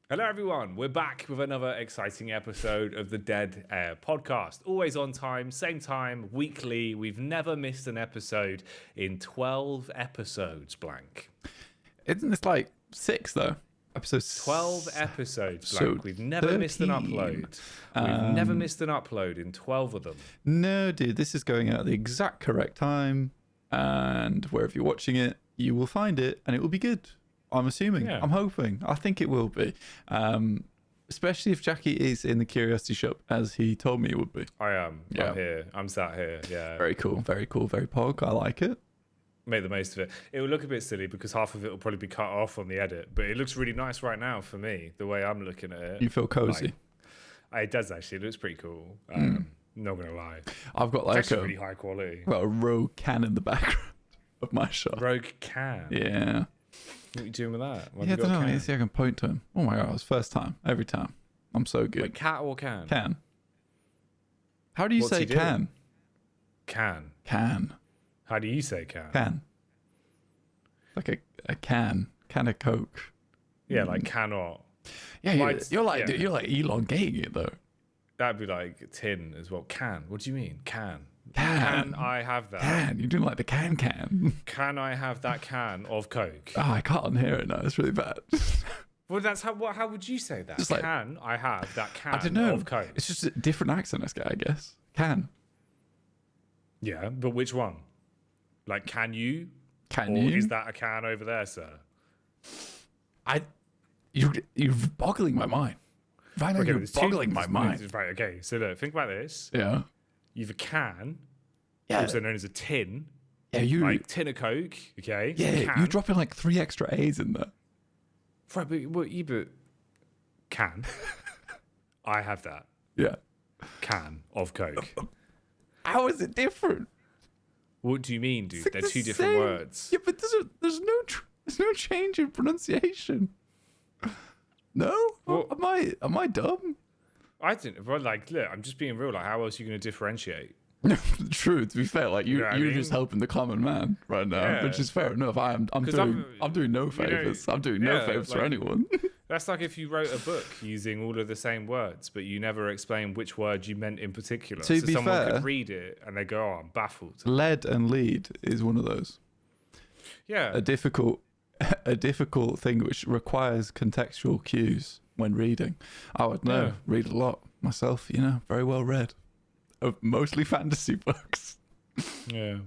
Hello, everyone. We're back with another exciting episode of the Dead Air podcast. Always on time, weekly. We've never missed an episode in 12 episodes, Blank. Isn't this like 6, though? Episode 12 episodes, Blank. We've never 13. missed an upload. We've never missed an upload in 12 of them. No, dude, this is going out at the exact correct time. And wherever you're watching it, you will find it and it will be good. I'm assuming. Yeah. I'm hoping. I think it will be. Especially if Jacky is in the Curiosity Shop, as he told me it would be. I am. Yeah. I'm here. I'm sat here. Yeah. Very cool. Very cool. Very pog. I like it. Make the most of it. It will look a bit silly because half of it will probably be cut off on the edit, but it looks really nice right now for me, the way I'm looking at it. You feel cozy. It does actually. It looks pretty cool. Not going to lie. I've got like a really high quality. I've got a rogue can in the background of my shop. Rogue can? Yeah. What are you doing with that? I don't know. Let's see if I can point to him. Oh my god, it's first time. Every time. I'm so good. Wait, cat or can? Can. How do you say can? Can. Can. How do you say can? Can. Like a can. Can of Coke. Yeah, like cannot. Yeah, you're like elongating it though. That'd be like tin as well. Can. What do you mean? Can. Can I have that? Can. You're doing like the can. Can I have that can of Coke? Oh, I can't hear it now. It's really bad. Well, that's how would you say that? Just can I have that can I don't know. Of Coke? It's just a different accent, I guess. Can. Yeah, but which one? Like, can you? Can or you? Is that a can over there, sir? You're boggling my mind. Right now, you're boggling my mind. Right, okay. So look, think about this. Yeah. You've a can, yeah, also known as a tin. Yeah, like tin of Coke. Okay. Yeah, you're dropping like 3 extra A's in there. Right, but can. I have that. Yeah. Can of Coke. How is it different? What do you mean, dude? They're two different same words. Yeah, but there's no change in pronunciation. No? Well, am I dumb? I didn't. Well, like, look, I'm just being real. Like, how else are you going to differentiate? True. To be fair, like you're I mean? just helping the common man right now, which is fair enough. I'm doing no favors. I'm doing no favors for anyone. That's like if you wrote a book using all of the same words, but you never explained which word you meant in particular. To be someone fair, could read it and they go, "Oh, I'm baffled." Lead and lead is one of those. Yeah. A difficult thing which requires contextual cues when reading. I would know. Read a lot myself. Very well read. Of mostly fantasy books. Yeah.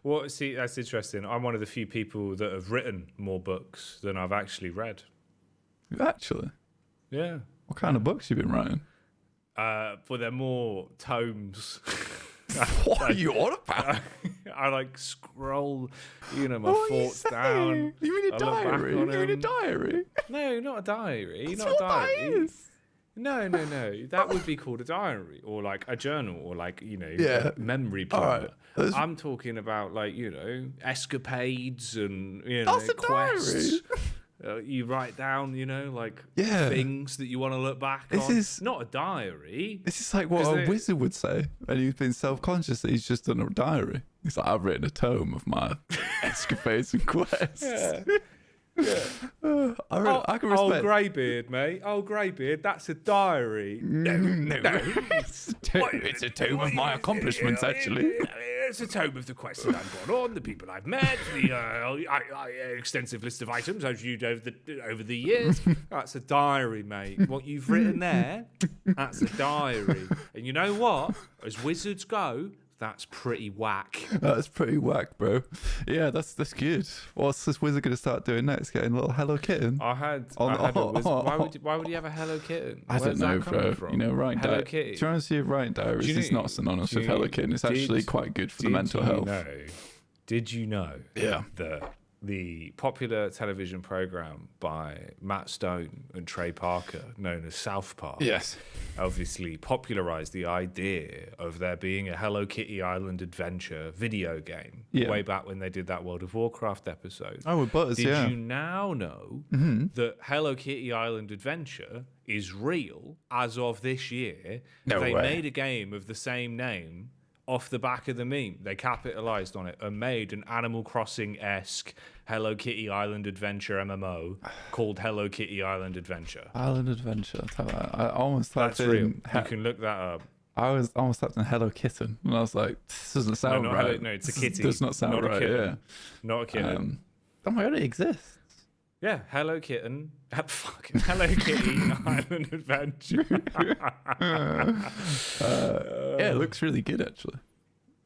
Well, see, that's interesting. I'm one of the few people that have written more books than I've actually read. Actually? Yeah. What kind of books you been writing? Well, they're more tomes. What are you on about? I like scroll, my thoughts down. You mean a diary? You mean a diary? No, not a diary. That's not what a diary. That is. No. That would be called a diary or like a journal or like, a memory planner. Right. I'm talking about like, escapades and, That's a quests. Diary. You write down, things that you want to look back on. Is not a diary. This is like what a wizard would say when he's been self-conscious that he's just done a diary. He's like, I've written a tome of my escapades and quests. Yeah. I can respect. Oh, greybeard, mate. Oh, greybeard. That's a diary. No. It's a tome of my accomplishments, actually. It's a tome of the quests that I've gone on, the people I've met, the extensive list of items I've used over the years. That's a diary, mate. What you've written there, that's a diary. And you know what? As wizards go, that's pretty whack. That's pretty whack, bro. Yeah, that's good. What's this wizard going to start doing next? Getting a little Hello Kitten? I had a wizard. Why would he have a Hello Kitten? I don't know, bro. Writing Hello Kitty. Do you want to see writing diaries? It's not synonymous with Hello Kitten. It's actually quite good for the mental health. Did you know that the popular television program by Matt Stone and Trey Parker, known as South Park, obviously popularized the idea of there being a Hello Kitty Island adventure video game way back when they did that World of Warcraft episode. Oh, with Butters, Did you now know that Hello Kitty Island Adventure is real as of this year? No they way. made a game of the same name off the back of the meme. They capitalized on it and made an Animal Crossing-esque Hello Kitty Island Adventure MMO called Hello Kitty Island Adventure. Island Adventure. I almost typed That's real. You can look that up. I was almost typed in Hello Kitten, and I was like, this doesn't sound right. No, it's a kitty. Does not sound right, yeah. Not a kitten. Oh my god, it exists. Yeah, Hello Kitten. Fucking Hello Kitty Island Adventure. Yeah, it looks really good, actually.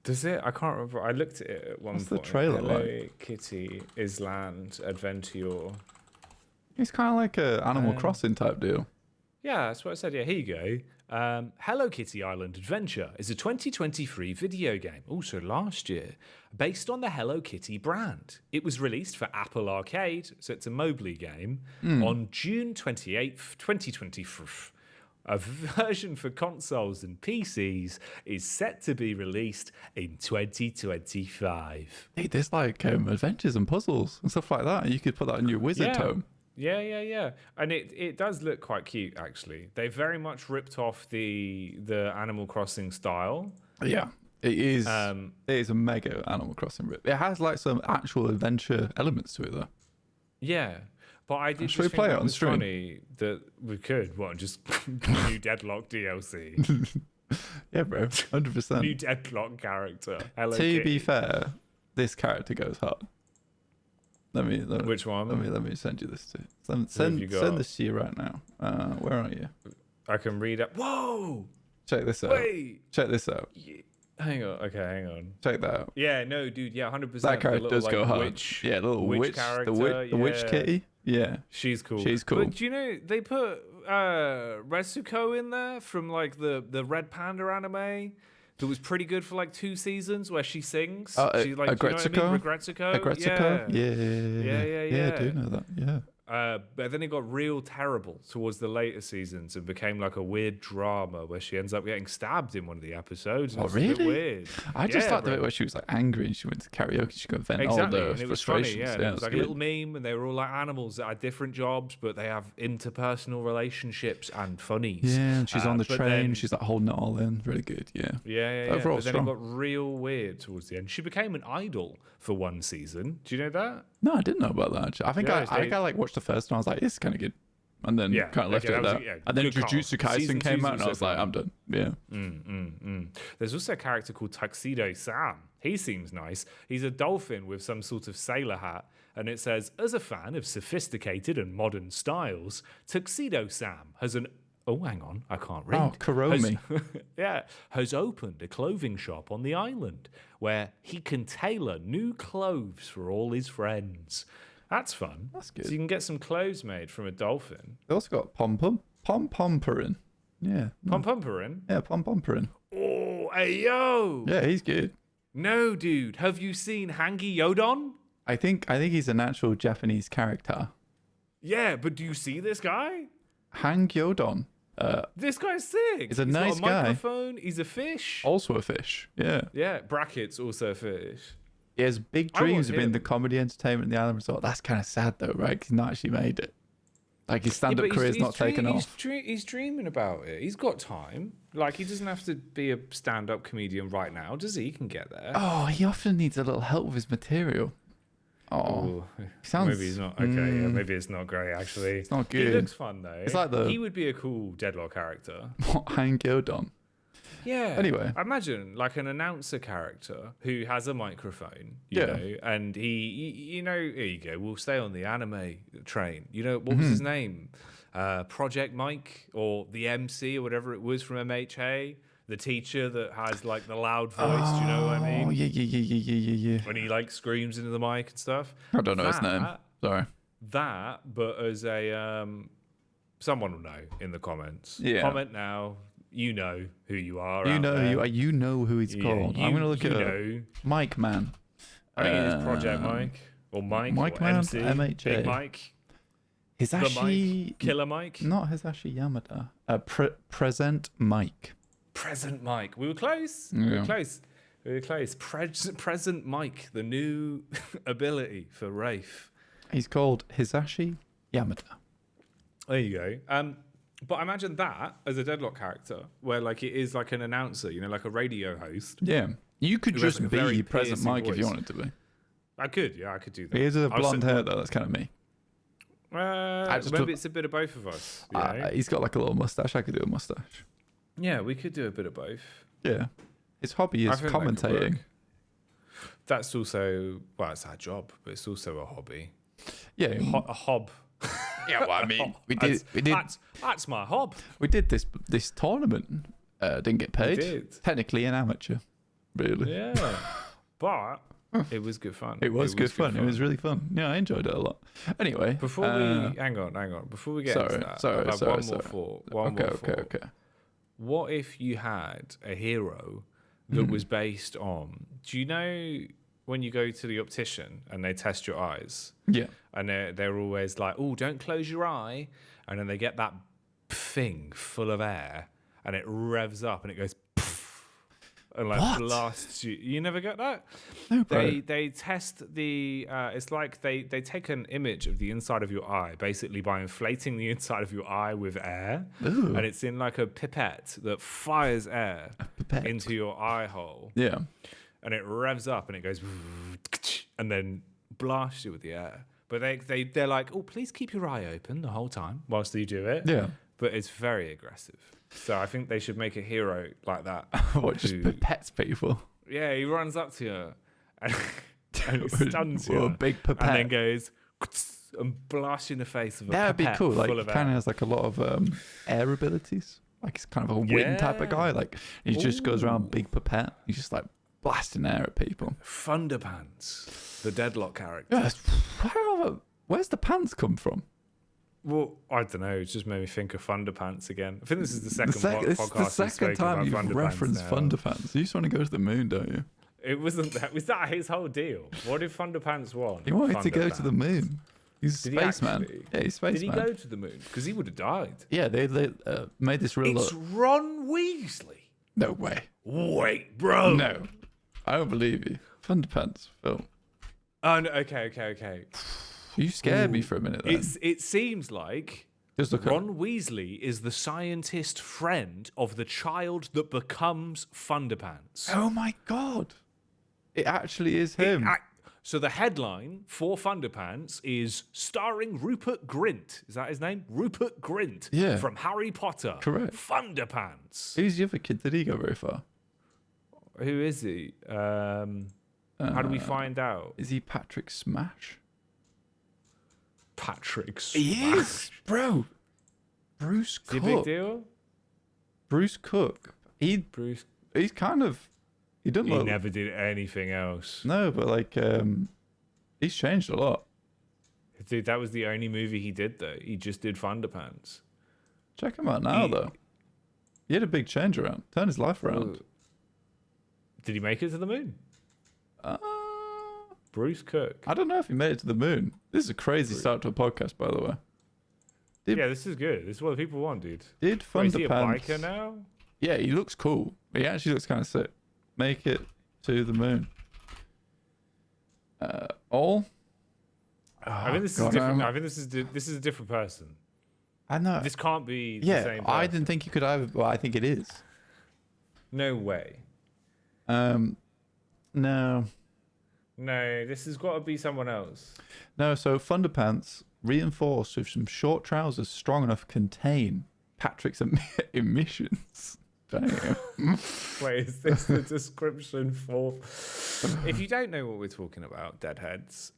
Does it? I can't remember. I looked at it at one What's point. the trailer Hello like? Kitty Island Adventure. It's kind of like a Animal Crossing type deal. Yeah, that's what I said. Yeah, here you go. Hello Kitty Island Adventure is a 2023 video game, also last year, based on the Hello Kitty brand. It was released for Apple Arcade, so it's a mobile game, on June 28th, 2023. A version for consoles and PCs is set to be released in 2025. Hey, there's like adventures and puzzles and stuff like that. You could put that in your wizard tome. Yeah. And it does look quite cute, actually. They very much ripped off the Animal Crossing style. Yeah, it is. It is a mega Animal Crossing rip. It has like some actual adventure elements to it, though. Yeah, but I did Should just we play think it it on was stream? funny that we could. What, just new Deadlock DLC? Yeah, bro, 100%. New Deadlock character. Hello To Kitty. be fair, this character goes hard. Which one? Let me send you this to. Send this to you right now. Where are you? I can read it. Whoa! Check this out. Wait! Check this out. Hang on. Okay, hang on. Check that out. Yeah, no, dude. Yeah, 100%. That character does go hard. Witch, yeah, the little witch character. the witch kitty. Yeah, she's cool. She's cool. But do you know they put Retsuko in there from like the Red Panda anime? That was pretty good for like 2 seasons where she sings. She's like, Agretsuko? Agretsuko? Yeah. I do know that. Yeah. But then it got real terrible towards the later seasons and became like a weird drama where she ends up getting stabbed in one of the episodes. Oh, it's really? a bit weird. I just liked the bit where she was like angry and she went to karaoke. She could vent all the and it was funny. frustrations. Yeah, it was like a little meme, and they were all like animals that had different jobs, but they have interpersonal relationships and funnies. Yeah, and she's on the train. Then, she's like holding it all in. Really good. Yeah. Yeah. Overall, but then strong. it got real weird towards the end. She became an idol for 1 season. Do you know that? No, I didn't know about that. Actually. I think I like watched the first one. I was like, it's kind of good, and then kind of left it at that. And then Jujutsu Kaisen came out, and I was like, I'm done. Yeah. There's also a character called Tuxedo Sam. He seems nice. He's a dolphin with some sort of sailor hat, and it says, "As a fan of sophisticated and modern styles, Tuxedo Sam has an." Oh, hang on, I can't read. Oh, Kuromi. Has opened a clothing shop on the island where he can tailor new clothes for all his friends. That's fun. That's good. So you can get some clothes made from a dolphin. They also got Pom-Pomperin. Yeah. Pom-Pomperin? Yeah, Pom-Pomperin. Oh, hey, yo! Yeah, he's good. No, dude. Have you seen Hangi Yodon? I think he's an actual Japanese character. Yeah, but do you see this guy? Hang Yodon. This guy's sick. He's a He's nice got a guy. microphone. He's a fish. Also a fish. Yeah. Yeah, brackets, also a fish. He has big dreams of being the comedy entertainment in the island resort. That's kind of sad though, right? 'Cause he's not actually made it. Like his stand-up career's not taken off. He's dreaming about it. He's got time. Like, he doesn't have to be a stand-up comedian right now, does he? He can get there. Oh, he often needs a little help with his material. Oh, maybe he's not. Okay, yeah, maybe it's not great, actually. It's not good. He looks fun, though. It's like he would be a cool Deadlock character. Hang Yodon. Yeah. Anyway. Imagine, like, an announcer character who has a microphone, you know, and he, here you go, we'll stay on the anime train. You know, what was his name? Project Mike, or the MC, or whatever it was from MHA. The teacher that has, like, the loud voice, do you know what I mean? Oh, yeah. When he, like, screams into the mic and stuff. I don't know his name. Sorry. That, but as a, someone will know in the comments. Yeah. Comment now. You know who you are. You know who you are. You know who he's called. I'm going to look at Mike Man. I think it is Project Mike. Or Mike. Mike or Man, MC. MHA. Big Mike. Hisashi. Mike. Killer Mike. Not Hisashi Yamada. Present Mike. Present Mike. We were close. We were close. Present Mike, the new ability for Rafe. He's called Hisashi Yamada. There you go. But imagine that as a Deadlock character, where like it is like an announcer, you know, like a radio host. Yeah, you could just like be Present Mike if you wanted to be. I could do that. He has a blonde hair though. That's kind of me. Maybe it's a bit of both of us. You know? He's got like a little mustache. I could do a mustache. Yeah, we could do a bit of both. Yeah, his hobby is commentating. That's also, well, it's our job, but it's also a hobby. Yeah, a hob. Yeah, well, I mean, we did. That's my hob. We did this tournament. Didn't get paid. We did. Technically an amateur, really. Yeah, but it was good fun. It was good fun. It was really fun. Yeah, I enjoyed it a lot. Anyway, before we hang on. Before we get into that, one more thought. Okay. What if you had a hero that was based on? Do you know when you go to the optician and they test your eyes? Yeah. And they're always like, "Oh, don't close your eye," and then they get that thing full of air and it revs up and it goes and like blasts you. You never get that? No, bro. They test the. It's like they take an image of the inside of your eye, basically by inflating the inside of your eye with air, and it's in like a pipette that fires air into your eye hole. Yeah, and it revs up and it goes, and then blasts you with the air. But they're like, oh, please keep your eye open the whole time whilst you do it. Yeah, but it's very aggressive. So I think they should make a hero like that. What, just pipettes people? Yeah, he runs up to you and stuns you. A big pipette. And then goes and blasts you in the face with a That'd be cool. Like, he kind of has like a lot of air abilities. Like, he's kind of a wind type of guy. Like, he just goes around big pipette. He's just like blasting air at people. THUNDERPANTS, the Deadlock character. Yeah, where's the pants come from? Well, I don't know. It just made me think of THUNDERPANTS again. I think this is the second podcast. It's the second time you've referenced THUNDERPANTS. You just want to go to the moon, don't you? It wasn't that. Was that his whole deal? What did THUNDERPANTS want? He wanted to go to the moon. He's a spaceman. Yeah, he's a spaceman. Did he go to the moon? Because he would have died. Yeah, they made this real. It's Ron Weasley. No way. Wait, bro. No, I don't believe you. THUNDERPANTS film. Oh, no, okay. You scared me for a minute then. It seems like Ron Weasley is the scientist friend of the child that becomes THUNDERPANTS. Oh my god. It actually is him. So the headline for THUNDERPANTS is starring Rupert Grint. Is that his name? Rupert Grint. Yeah. From Harry Potter. Correct. THUNDERPANTS. Who's the other kid? Did he go very far? Who is he? How do we find out? Is he Patrick Smash? Patrick Smash. He is, bro. Bruce Cook. Is he a big deal? Bruce Cook. He's kind of. He never did anything else. No, but like, he's changed a lot. Dude, that was the only movie he did though. He just did THUNDERPANTS. Check him out now though. He had a big change around. Turned his life around. Did he make it to the moon? Bruce Cook. I don't know if he made it to the moon. This is a crazy start to a podcast, by the way. Yeah, this is good. This is what people want, dude. Did THUNDERPANTS... Is he a biker now? Yeah, he looks cool. He actually looks kind of sick. Make it to the moon. All? I think this is different. I think this is a different person. I know. This can't be the same person. I didn't think you could either, but I think it is. No way. No. No, this has got to be someone else. No, so THUNDERPANTS reinforced with some short trousers strong enough to contain Patrick's emissions. Damn. Wait, is this the description for... If you don't know what we're talking about, Deadheads,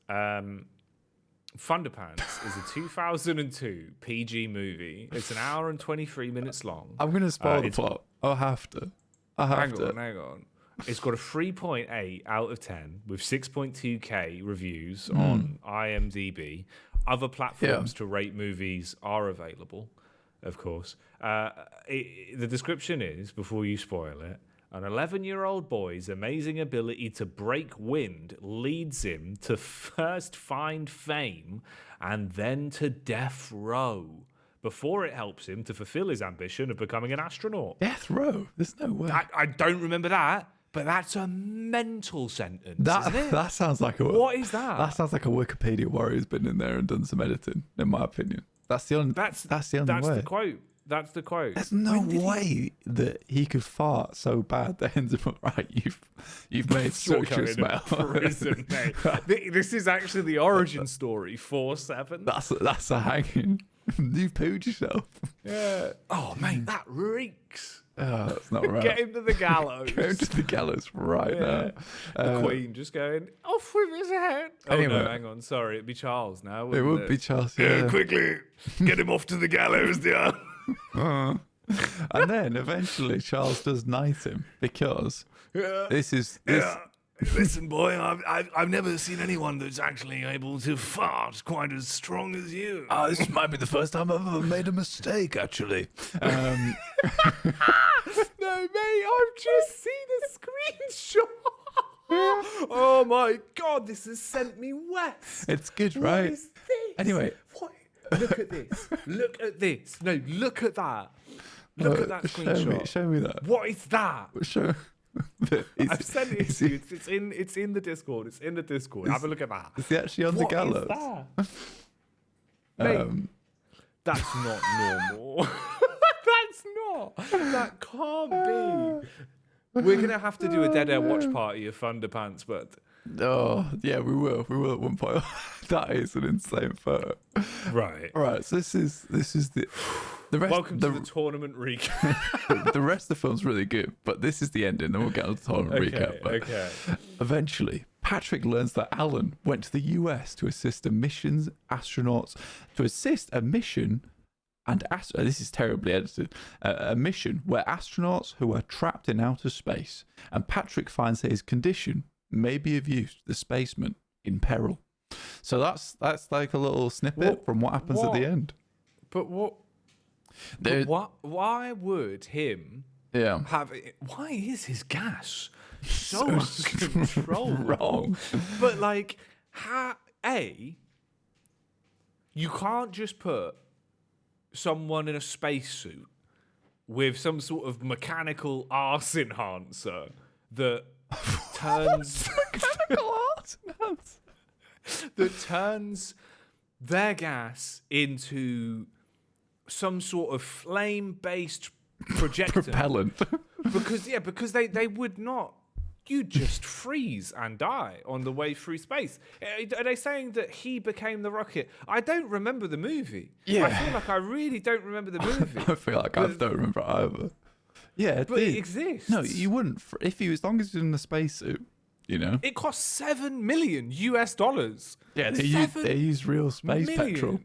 THUNDERPANTS is a 2002 PG movie. It's an hour and 23 minutes long. I'm going to spoil the plot. I'll have to. Hang on. It's got a 3.8 out of 10 with 6.2k reviews on IMDb. Other platforms to rate movies are available, of course. The description is, before you spoil it, an 11-year-old boy's amazing ability to break wind leads him to first find fame and then to death row, before it helps him to fulfill his ambition of becoming an astronaut. Death row? There's no way. I don't remember that. But that's a mental sentence, isn't it? That sounds like What is that? That sounds like a Wikipedia warrior's been in there and done some editing, in my opinion. That's the only way. That's the quote. That's the quote. There's no way that he could fart so bad that ends up right. You've made such a smell. Prison, mate. This is actually the origin story. 4-7. That's a hanging. You've pooed yourself. Yeah. Oh, mate, that reeks. Oh, that's not right. Get him to the gallows. Get him to the gallows right now. The Queen just going off with his head. Anyway. Oh no, hang on. Sorry, it'd be Charles now. It would be Charles. Yeah, quickly, get him off to the gallows, dear. And then eventually Charles does knight him because this is. Listen, boy, I've never seen anyone that's actually able to fart quite as strong as you. This might be the first time I've ever made a mistake, actually. No, mate, I've just seen a screenshot. Oh my God, this has sent me west. It's good, right? What is this? Anyway. What? Look at this. Look at this. No, look at that. Look at that screenshot. Show me that. What is that? Show. I've sent it to you. It's in the Discord. It's in the Discord. Have a look at that. Is he actually on the gallows? What is that? Mate, that's not normal. That's not. That can't be. We're gonna have to do a dead air watch party of Thunderpants, but oh yeah, we will at one point. That is an insane photo. Right. All right. So this is the rest. Welcome to the tournament recap. The rest of the film's really good, but this is the ending. Then we'll get on the tournament recap. But okay. Eventually, Patrick learns that Alan went to the US to assist a mission and this is terribly edited. A mission where astronauts who are trapped in outer space, and Patrick finds that his condition may be of use to the spaceman in peril. So that's like a little snippet from what happens at the end. But what? Why would him have? Why is his gas so uncontrollable? Wrong. But like, you can't just put someone in a spacesuit with some sort of mechanical arse enhancer that turns that turns their gas into some sort of flame-based projector propellant. because they would not. You just freeze and die on the way through space. Are they saying that he became the rocket? I don't remember the movie. Yeah. I feel like I really don't remember the movie. I feel like I don't remember it either. Yeah, but it exists. No, you wouldn't. As long as you're in the spacesuit, you know. It costs $7 million. Yeah, they use real space petrol.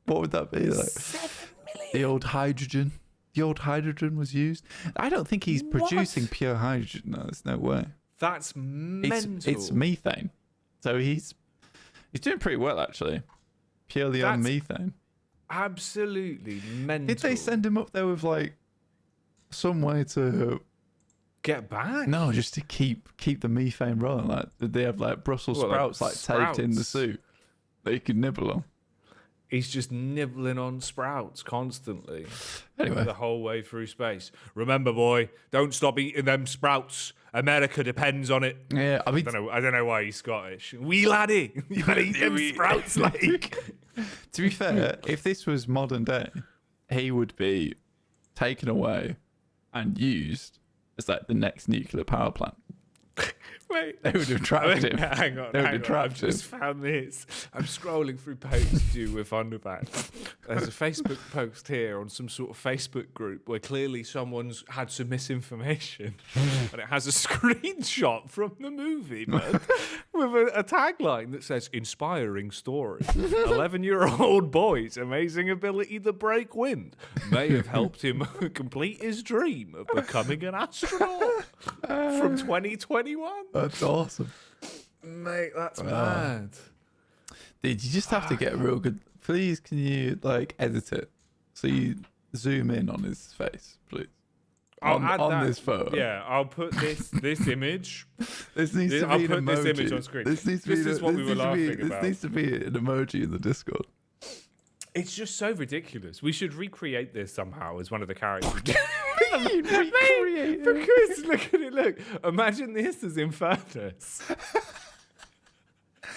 What would that be like? $7 million. The old hydrogen. The old hydrogen was used. I don't think he's producing pure hydrogen. No, there's no way. That's mental. It's methane. So he's doing pretty well, actually. Purely on methane. Absolutely mental. Did they send him up there with like some way to get back? No, just to keep the methane rolling. Like, did they have like Brussels sprouts taped in the suit that you could nibble on? He's just nibbling on sprouts constantly. Anyway. The whole way through space. Remember, boy, don't stop eating them sprouts. America depends on it. Yeah, I mean, I don't know why he's Scottish. Wee laddie, you better eat them sprouts, like. To be fair, if this was modern day, he would be taken away and used as like the next nuclear power plant. Wait. They would have trapped him. Hang on. I've just found this. I'm scrolling through posts due with Thunderpants. There's a Facebook post here on some sort of Facebook group where clearly someone's had some misinformation. And it has a screenshot from the movie, man, with a tagline that says, inspiring story. 11-year-old boy's amazing ability to break wind may have helped him complete his dream of becoming an astronaut from 2021. That's awesome. Mate, that's mad. Dude, you just have to get a real good... Please, can you, like, edit it? So you zoom in on his face, please. I'll add that. This photo. Yeah, I'll put this image. This needs to be I'll an put emoji. this image on screen. This is what we were laughing about. This needs to be an emoji in the Discord. It's just so ridiculous. We should recreate this somehow as one of the characters. Recreate because look at it. Look, imagine this as Infernus.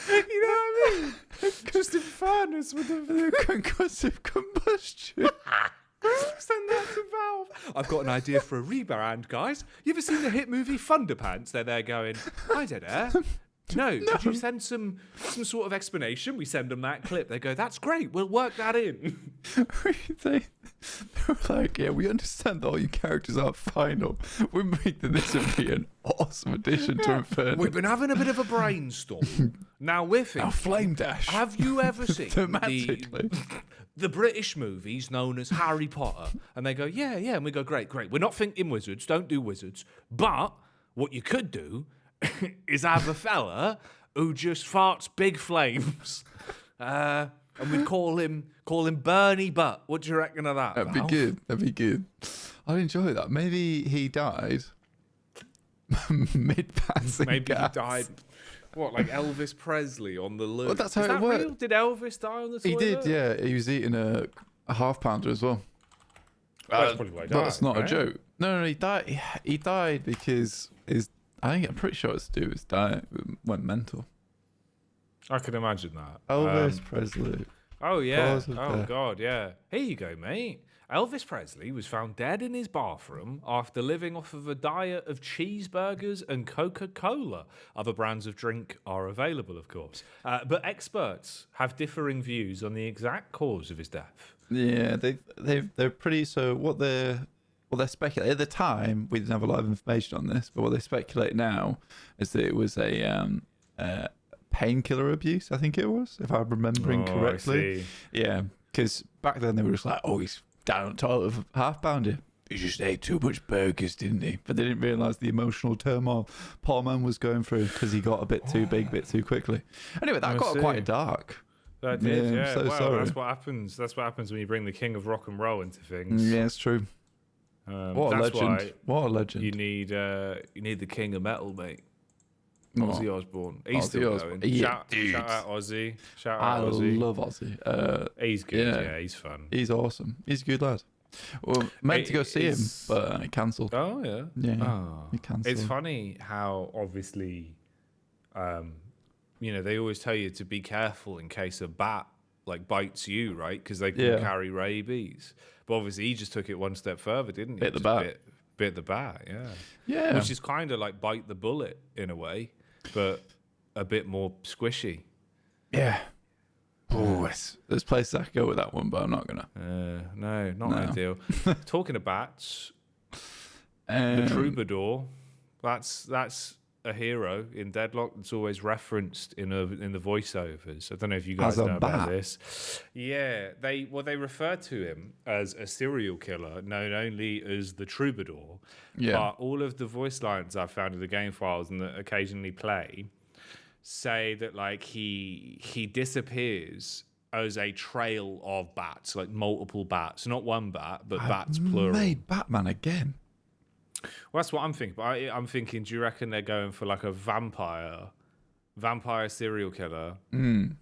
You know what I mean? Just Infernus with the concussive combustion. Send I've got an idea for a rebrand, guys. You ever seen the hit movie THUNDERPANTS? They're there going, hi, Dead Air. No, could you send some sort of explanation? We send them that clip. They go, that's great. We'll work that in. they were like, yeah, we understand that all your characters are final. We're making this would be an awesome addition to Inferno. We've been having a bit of a brainstorm. Now we're thinking, Flame Dash. Have you ever seen Thematically. the British movies known as Harry Potter? And they go, yeah. And we go, great. We're not thinking wizards. Don't do wizards. But what you could do is have a fella who just farts big flames, and we'd call him Bernie Butt. What do you reckon of that? That'd be good. I'd enjoy that. Maybe he died mid-passing. Maybe gas. he died. What, like Elvis Presley on the loo? Well, that's how it worked. Real? Did Elvis die on the toilet? He did, yeah. He was eating a half-pounder as well. That's probably why he died. That's not right? a joke. No, he died. He died because I'm pretty sure it's to do with his diet. It went mental. I can imagine that. Elvis Presley. Oh, yeah. Cause of Oh, death. God, yeah. Here you go, mate. Elvis Presley was found dead in his bathroom after living off of a diet of cheeseburgers and Coca-Cola. Other brands of drink are available, of course. But experts have differing views on the exact cause of his death. Yeah, they're pretty. So what they're speculating at the time, we didn't have a lot of information on this, but what they speculate now is that it was a painkiller abuse. I think it was, if I'm remembering correctly. I see. Yeah, because back then they were just like, oh, he's down on the toilet with a half-pounder. He just ate too much burgers, didn't he? But they didn't realise the emotional turmoil poor man was going through because he got a bit too big, a bit too quickly. Anyway, that got quite dark. That did, yeah. I'm so well, sorry. that's what happens. That's what happens when you bring the king of rock and roll into things. Yeah, it's true. What a that's legend! why What a legend! You need the king of metal, mate. Oh. Ozzy Osbourne. He's Ozzy still Osbourne. going. Yeah, shout out Ozzy. Shout I out Ozzy. love Ozzy. He's good. Yeah, he's fun. He's awesome. He's a good lad. Well, meant to go see him, but I cancelled. Oh yeah. Yeah. Oh. He cancelled. It's funny how obviously, they always tell you to be careful in case a bat bites you, right? Because they can carry rabies. But obviously, he just took it one step further, didn't he? Bit the bat. Bit the bat. Yeah. Yeah. Which is kind of like bite the bullet in a way, but a bit more squishy. Yeah. Oh, there's places I could go with that one, but I'm not gonna. No, not ideal. Talking of bats, the Troubadour. That's a hero in Deadlock that's always referenced in the voiceovers. I don't know if you guys know about this. Yeah, they refer to him as a serial killer, known only as the Troubadour. Yeah. But all of the voice lines I've found in the game files and that occasionally play say that he disappears as a trail of bats, multiple bats, not one bat, but bats plural. Made Batman again. Well, that's what I'm thinking. But I'm thinking, do you reckon they're going for a vampire serial killer? Maybe.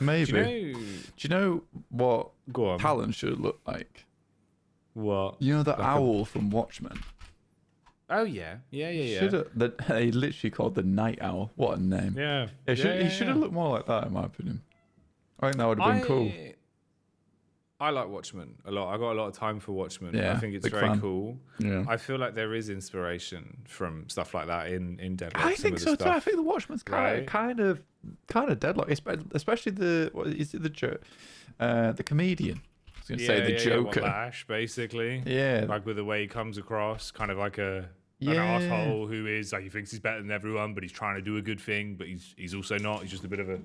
Do you know what Talon should look like? What? You know the owl from Watchmen? Oh, yeah. Yeah. They literally called the Night Owl. What a name. Yeah. He should have looked more like that, in my opinion. I think that would have been cool. I like Watchmen a lot. I got a lot of time for Watchmen. Yeah, I think it's very cool. Yeah. I feel like there is inspiration from stuff like that in Deadlock. I think so too. I think the Watchmen's kind of Deadlock, especially the comedian. I was going to say the Joker. Lash, basically. Yeah. With the way he comes across, kind of like an asshole who is he thinks he's better than everyone, but he's trying to do a good thing, but he's also not. He's just a bit of a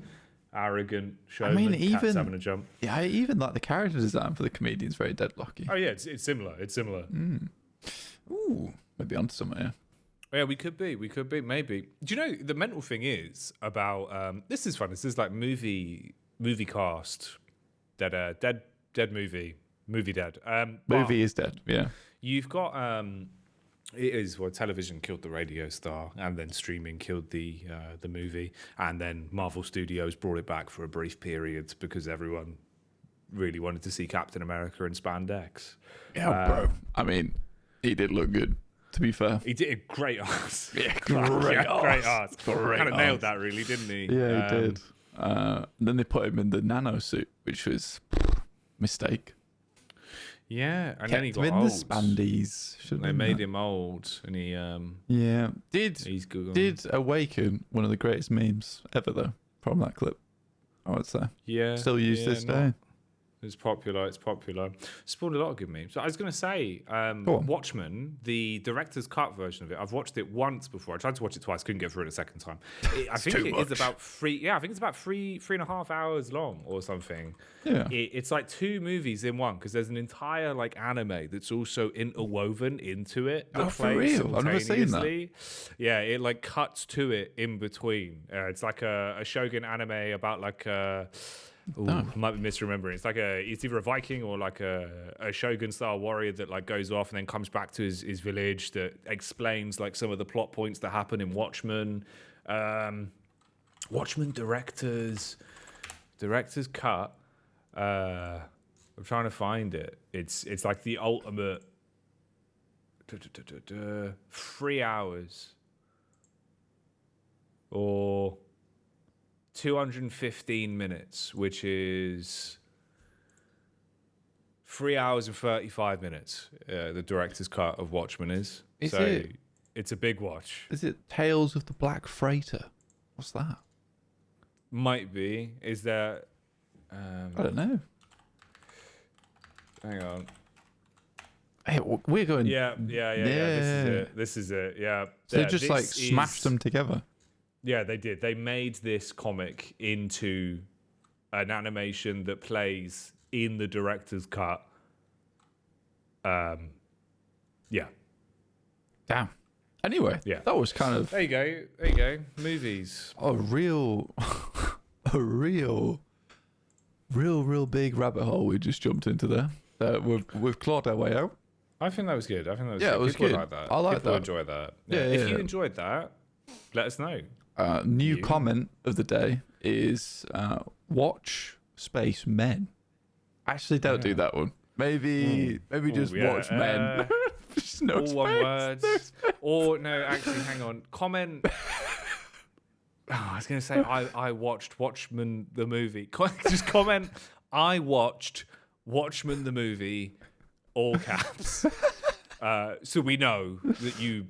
arrogant showman. I mean, even having a jump. Yeah, I even like the character design for the comedian's very Deadlocky. Oh yeah, it's similar. Ooh, maybe onto something. Yeah. Yeah, we could be, maybe. Do you know the mental thing is about? This is fun. This is like movie cast, dead movie dead. Movie is dead. Yeah. You've got it is television killed the radio star, and then streaming killed the movie, and then Marvel Studios brought it back for a brief period because everyone really wanted to see Captain America in spandex. Yeah, bro. I mean, he did look good. To be fair, he did a great ass. Yeah, great ass. Kind of nailed that, really, didn't he? Yeah, he did. Then they put him in the nano suit, which was mistake. Yeah, and Kept then he got him in old. the spandies. They made him old, and he did awaken one of the greatest memes ever though from that clip. I would say. Yeah, still used this day. It's popular. Spawned a lot of good memes. So I was going to say, Watchmen, the director's cut version of it. I've watched it once before. I tried to watch it twice, couldn't get through it a second time. I think it is about three and a half hours long or something. Yeah, it's like two movies in one because there's an entire like anime that's also interwoven into it. That for real? I've never seen that. Yeah, it like cuts to it in between. It's like a Shogun anime about like a. I might be misremembering. It's like it's either a Viking or like a Shogun style warrior that like goes off and then comes back to his village that explains like some of the plot points that happen in Watchmen. Watchmen director's cut. I'm trying to find it. It's like the ultimate 3 hours or 215 minutes, which is 3 hours and 35 minutes. The director's cut of Watchmen is. It's a big watch. Is it Tales of the Black Freighter? What's that? Might be. Is there? I don't know. Hang on. Hey, we're going. Yeah. This is it. Yeah. So they just smashed them together. Yeah, they did. They made this comic into an animation that plays in the director's cut. Yeah. Damn. Anyway, that was kind of... There you go. Movies. A real big rabbit hole we just jumped into there. We've clawed our way out. I think that was good. It was People good. like that. I like People that. enjoy that. Yeah. If you enjoyed that, let us know. New comment of the day is watch space men. Actually, don't do that one. Maybe just watch men. Just no all space, one word. no space. Or no, actually, hang on. Comment. I was going to say I watched Watchmen the movie. Just comment. I watched Watchmen the movie. All caps. So we know that you've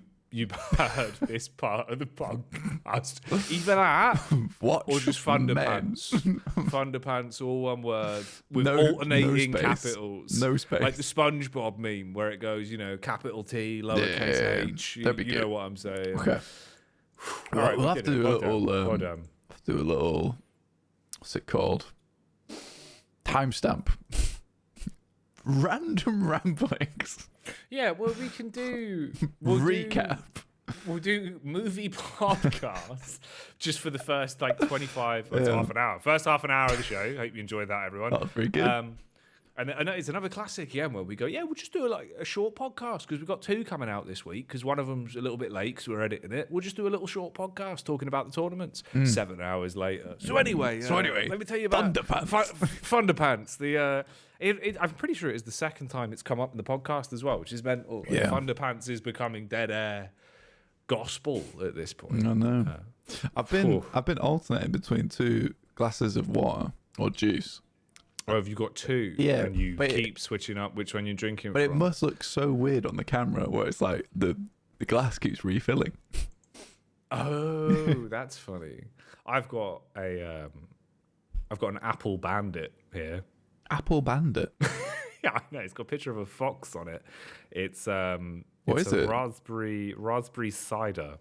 heard this part of the podcast. Either that or just Thunderpants. Thunderpants, all one word, with alternating capitals. No space. Like the SpongeBob meme where it goes, capital T, lowercase h. You know what I'm saying. Okay. All right, we'll have to do a little... do a little... What's it called? Timestamp. Random ramblings. Yeah, well, we can do... Recap. We'll do movie podcasts just for the first 25 or half an hour. First half an hour of the show. Hope you enjoyed that, everyone. That was very good. And it's another classic, where we go, we'll just do a short podcast because we've got 2 coming out this week because one of them's a little bit late because we're editing it. We'll just do a little short podcast talking about the tournaments 7 hours later. So anyway, let me tell you about Thunderpants. I'm pretty sure it is the second time it's come up in the podcast as well, which has meant Thunderpants is becoming dead air gospel at this point. I know. I've been alternating between 2 glasses of water or juice. Or have you got 2? Yeah, and you keep switching up which one you're drinking but from? It must look so weird on the camera where it's like the glass keeps refilling. Oh, that's funny. I've got an Apple Bandit here. Apple Bandit. Yeah, I know. It's got a picture of a fox on it. It's what is it? Raspberry cider. Are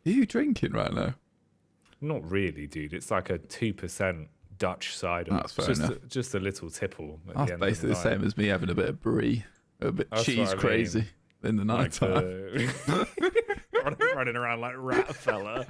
you drinking right now? Not really, dude. It's like a 2% Dutch cider. That's fair enough. Just a little tipple. That's basically the same as me having a bit of brie, a bit cheese crazy in the night time. Running around like rat fella.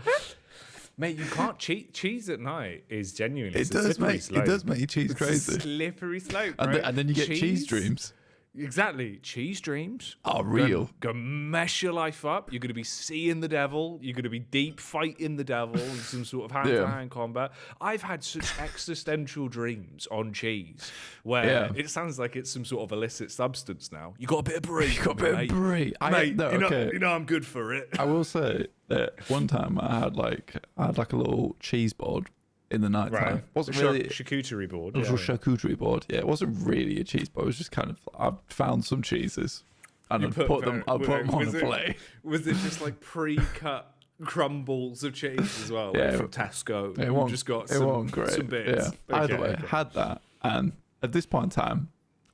Mate, you can't cheat. Cheese at night is genuinely it does make you cheese crazy. It's a slippery slope, and then you get cheese dreams. Exactly. Cheese dreams are real. Go mess your life up. You're going to be seeing the devil. You're going to be deep fighting the devil in some sort of hand-to-hand combat. I've had such existential dreams on cheese where it sounds like it's some sort of illicit substance now. You got a bit of brie. You got a bit of brie. You know I'm good for it. I will say that one time I had like a little cheese board in the night time. Right. Wasn't really charcuterie board. It was a charcuterie board. Yeah, it wasn't really a cheese board. It was just kind of, I found some cheeses and I put them on a plate. Was it just like pre-cut crumbles of cheese as well, like from Tesco? It just got some bits. Yeah. Either way, I had that, and at this point in time,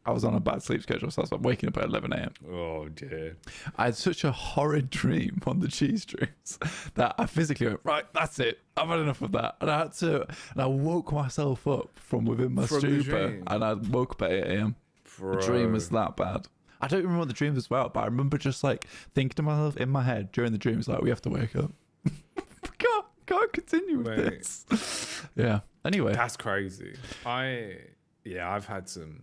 I was on a bad sleep schedule, so I was waking up at 11 a.m. Oh dear! I had such a horrid dream on the cheese dreams that I physically went, right, that's it. I've had enough of that, and I woke myself up from within my stupor, and I woke up at 8 a.m. The dream was that bad. I don't remember what the dream was about, but I remember just like thinking to myself in my head during the dream, like, we have to wake up. can't continue with this. Yeah. Anyway, that's crazy. I've had some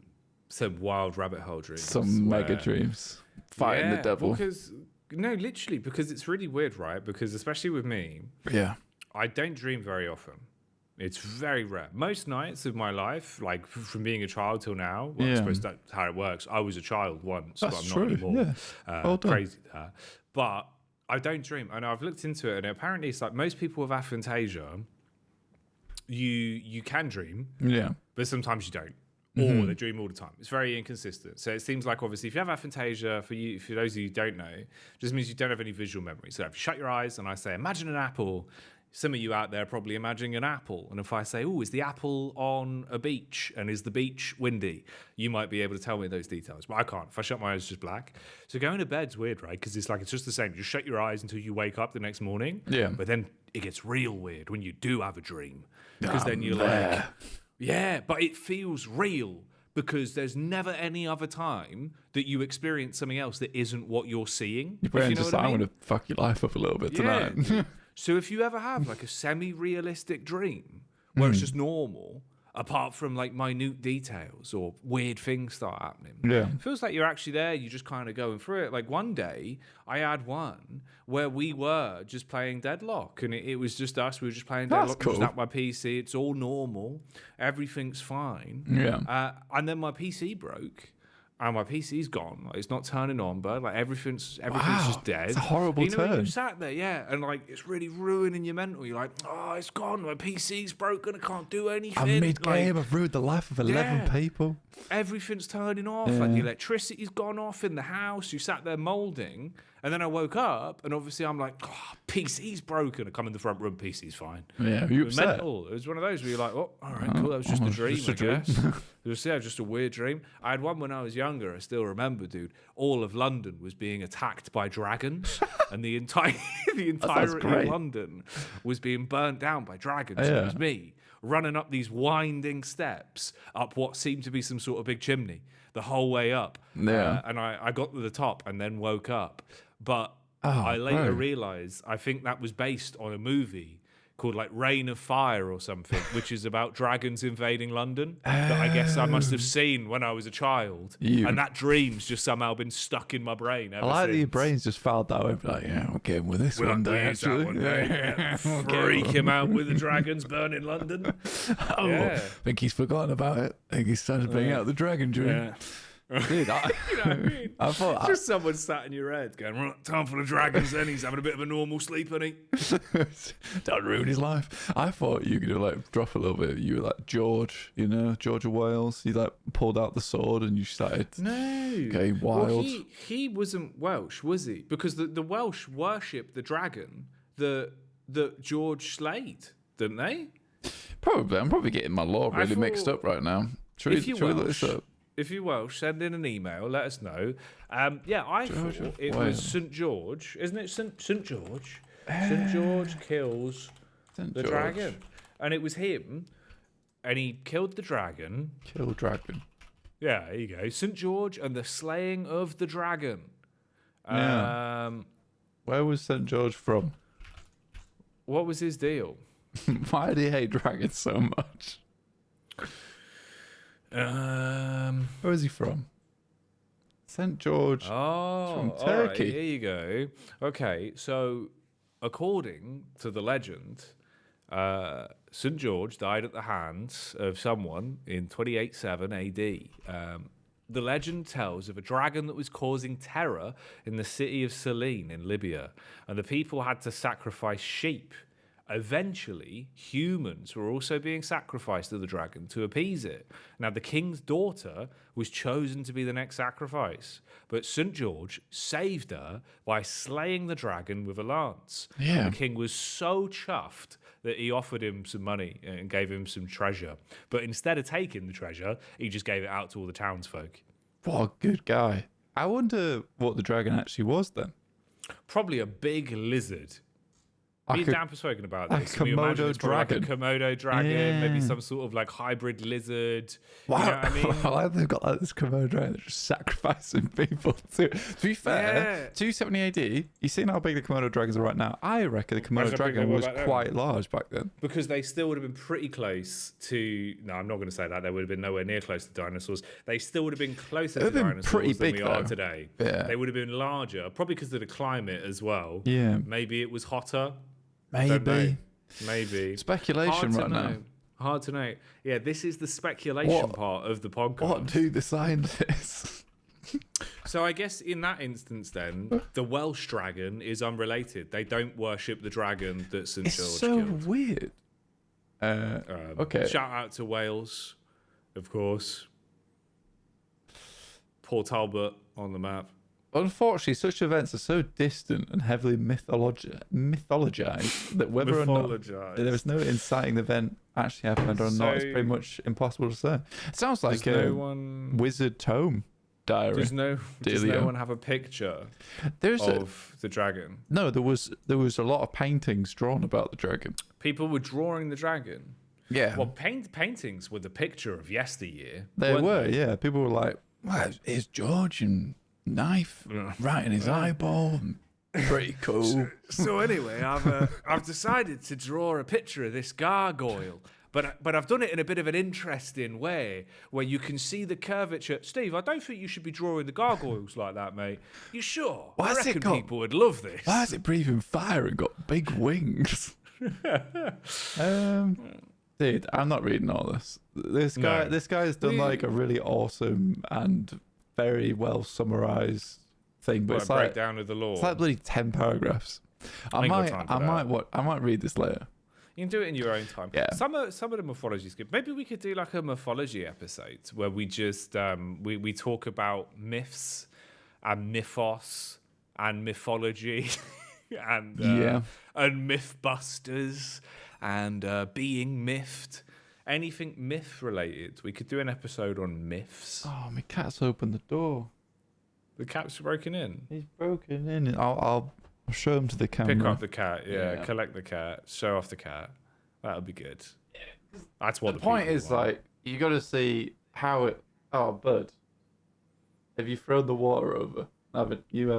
wild rabbit hole dreams. Some mega dreams. Fighting the devil. Because it's really weird, right? Because especially with me, I don't dream very often. It's very rare. Most nights of my life, like from being a child till now, I suppose that's how it works. I was a child once, but I'm not anymore. Well done. Crazy that. But I don't dream. And I've looked into it, and apparently it's like most people with aphantasia, you can dream, but sometimes you don't. Or they dream all the time. It's very inconsistent. So it seems like, obviously, if you have aphantasia, for those of you who don't know, just means you don't have any visual memory. So if you shut your eyes and I say, imagine an apple, some of you out there are probably imagining an apple. And if I say, is the apple on a beach? And is the beach windy? You might be able to tell me those details. But I can't. If I shut my eyes, it's just black. So going to bed's weird, right? Because it's just the same. You just shut your eyes until you wake up the next morning. Yeah. But then it gets real weird when you do have a dream. Because then you're like... Yeah, but it feels real because there's never any other time that you experience something else that isn't what you're seeing. Your brain just like, I'm going to fuck your life up a little bit tonight. So if you ever have like a semi-realistic dream where it's just normal, apart from like minute details or weird things start happening, it feels like you're actually there, you're just kind of going through it. Like one day, I had one where we were just playing Deadlock, and it was just us. We were just playing Deadlock. Cool. Just at my PC. It's all normal. Everything's fine. Yeah. And then my PC broke. And my PC's gone. Like, it's not turning on, but like everything's just dead. It's a horrible turn. You sat there, and like it's really ruining your mental. You're like, it's gone. My PC's broken. I can't do anything. I'm mid-game. I've ruined the life of 11 people. Everything's turning off. Like the electricity's gone off in the house. You sat there molding, and then I woke up, and obviously I'm like, PC's broken. I come in the front room, PC's fine. Yeah, you upset? Mental. It was one of those where you're like, all right, cool. That was just a dream, I guess. It was just a weird dream. I had one when I was younger. I still remember, dude. All of London was being attacked by dragons, and the entirety of London was being burnt down by dragons. Yeah. It was me running up these winding steps up what seemed to be some sort of big chimney the whole way up. Yeah. And I got to the top and then woke up. But I later realised I think that was based on a movie called like Reign of Fire or something, which is about dragons invading London that I guess I must have seen when I was a child. And that dream's just somehow been stuck in my brain ever like since. that your brain's just filed that way. Like, I'm getting with this one day, actually. Freak him out with the dragons burning London. I think he's forgotten about it. I think he's starting to bring out the dragon dream. Yeah. Dude, you know what I mean? I thought just someone sat in your head going, right, time for the dragons then. He's having a bit of a normal sleep, isn't he? Don't ruin his life. I thought you could like drop a little bit. You were like George, George of Wales. You like pulled out the sword and you started going wild. Well, he wasn't Welsh, was he? Because the Welsh worshipped the dragon that George slayed, didn't they? Probably. I'm probably getting my lore really mixed up right now. Should we look this up? If you're Welsh, send in an email. Let us know. I thought it was St. George. Isn't it St. George? St. George kills the dragon. And it was him. And he killed the dragon. Kill dragon. Yeah, there you go. St. George and the slaying of the dragon. Where was St. George from? What was his deal? Why did he hate dragons so much? Where is he from? St. George. From Turkey. All right, here you go. Okay, so according to the legend, St. George died at the hands of someone in 287 AD. The legend tells of a dragon that was causing terror in the city of Selene in Libya, and the people had to sacrifice sheep Eventually, humans were also being sacrificed to the dragon to appease it. Now, the king's daughter was chosen to be the next sacrifice, but St. George saved her by slaying the dragon with a lance. Yeah. The king was so chuffed that he offered him some money and gave him some treasure. But instead of taking the treasure, he just gave it out to all the townsfolk. What a good guy. I wonder what the dragon actually was then. Probably a big lizard. Me and Dan have spoken about this. A Komodo dragon. Like a Komodo dragon, maybe some sort of like hybrid lizard. Wow. You know what I mean? Why they've got like this Komodo dragon that's just sacrificing people. To be fair, 270 AD, you've seen how big the Komodo dragons are right now. I reckon the Komodo dragon was quite large back then. Because they still would have been pretty close to... No, I'm not going to say that. They would have been nowhere near close to dinosaurs. They still would have been closer to dinosaurs than we are today. Yeah. They would have been larger, probably because of the climate as well. Yeah. Maybe it was hotter. Maybe. Speculation right now. Hard to know. Yeah, this is the speculation part of the podcast. What do the scientists? So I guess in that instance then, the Welsh dragon is unrelated. They don't worship the dragon that St. George killed. It's so weird. Okay. Shout out to Wales, of course. Port Talbot on the map. Unfortunately, such events are so distant and heavily mythologized that whether or not there was no inciting event actually happened or not, it's pretty much impossible to say. It sounds like a Wizard Tome diary. Does no one have a picture of the dragon? No, there was a lot of paintings drawn about the dragon. People were drawing the dragon? Yeah. Well, paintings were the picture of yesteryear. They were, yeah. People were like, well, here's George and knife right in his eyeball. Pretty cool. So anyway, I've decided to draw a picture of this gargoyle, but I've done it in a bit of an interesting way where you can see the curvature. Steve, I don't think you should be drawing the gargoyles like that, mate. You sure? I reckon people would love this. Why is it breathing fire and got big wings? Dude, I'm not reading all this. This guy's done like a really awesome and very well summarized thing, but it's like breakdown of the lore. It's like bloody 10 paragraphs. I might read this later. You can do it in your own time. Yeah. Some of the mythology is good. Maybe we could do like a mythology episode where we just we talk about myths and mythos and mythology and mythbusters and being mythed. Anything myth related. We could do an episode on myths. Oh, my cat's opened the door. The cat's broken in. He's broken in. I'll show him to the camera. Pick up the cat. Yeah. Collect the cat. Show off the cat. That'll be good. Yeah. That's what the point is. Like, you got to see how it. Oh, bud. Have you thrown the water over? Haven't you?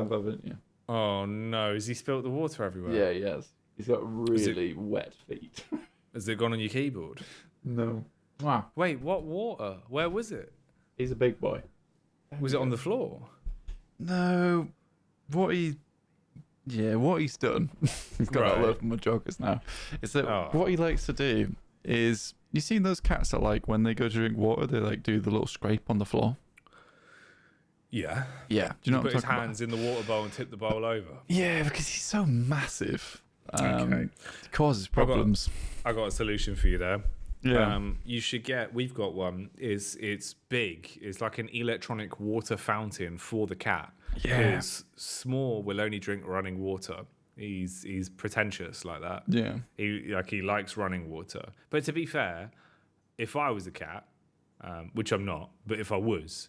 Oh no! Has he spilt the water everywhere? Yeah, he has. He's got really wet feet. Has it gone on your keyboard? No. Wow. Wait, what water? Where was it? He's a big boy. Was it on the floor? No. What he's done. He's got all over my joggers now. Is that what he likes to do is, you seen those cats that like when they go to drink water, they like do the little scrape on the floor? Yeah. Yeah. Do you know what I'm talking about? Put his hands in the water bowl and tip the bowl over. Yeah, because he's so massive. It causes problems. I got a solution for you there. Yeah. You should get. We've got one. It's big. It's like an electronic water fountain for the cat. Yeah. It's small. Will only drink running water. He's pretentious like that. Yeah. He likes running water. But to be fair, if I was a cat, which I'm not, but if I was,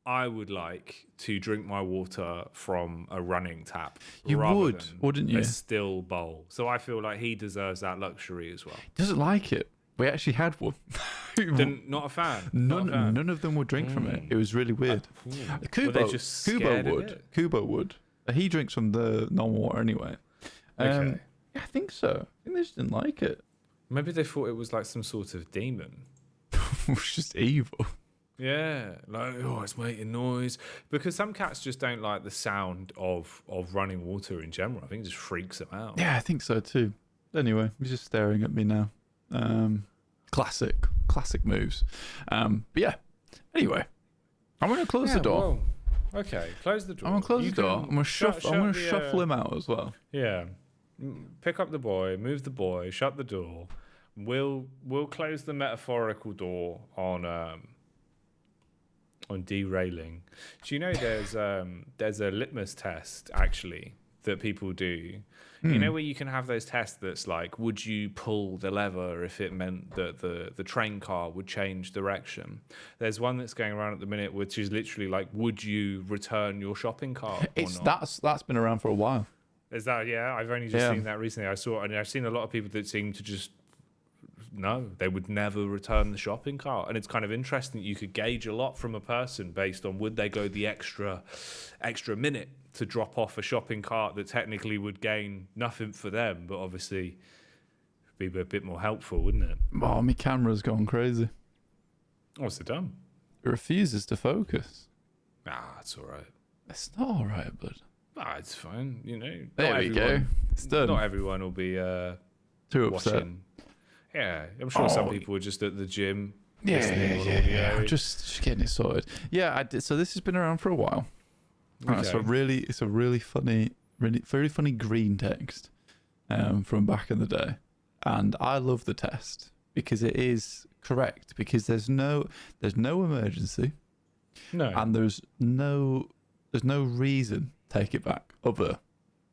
I would like to drink my water from a running tap. You would, wouldn't you? A still bowl. So I feel like he deserves that luxury as well. He doesn't like it. We actually had one. Not a fan. None of them would drink from it. It was really weird. Kubo would. He drinks from the normal water anyway. Okay. Yeah, I think so. I think they just didn't like it. Maybe they thought it was like some sort of demon. It was just evil. Yeah, like, it's making noise. Because some cats just don't like the sound of running water in general. I think it just freaks them out. Yeah, I think so too. Anyway, he's just staring at me now. Classic moves. But yeah, anyway, I'm going to close the door. Well, okay, close the door. I'm going to close the door. I'm going to shuffle him out as well. Yeah. Pick up the boy, move the boy, shut the door. We'll close the metaphorical door on derailing. Do you know there's a litmus test actually that people do? You know where you can have those tests that's like, would you pull the lever if it meant that the train car would change direction? There's one that's going around at the minute which is literally like, would you return your shopping cart or not? That's been around for a while. Is that, yeah? I've only just seen that recently. I've seen a lot of people that seem to just, no, they would never return the shopping cart. And it's kind of interesting that you could gauge a lot from a person based on would they go the extra minute to drop off a shopping cart that technically would gain nothing for them, but obviously be a bit more helpful, wouldn't it? Oh, my camera's gone crazy. What's it done? It refuses to focus. It's all right. It's not all right, bud. It's fine. You know, there we go. It's done. Not everyone will be too upset. Watching. Yeah, I'm sure some people are just at the gym. Yeah. Just getting it sorted. Yeah, I did. So this has been around for a while. Okay. It's a really funny, very funny green text from back in the day, and I love the test because it is correct because there's no emergency, and there's no reason to take it back other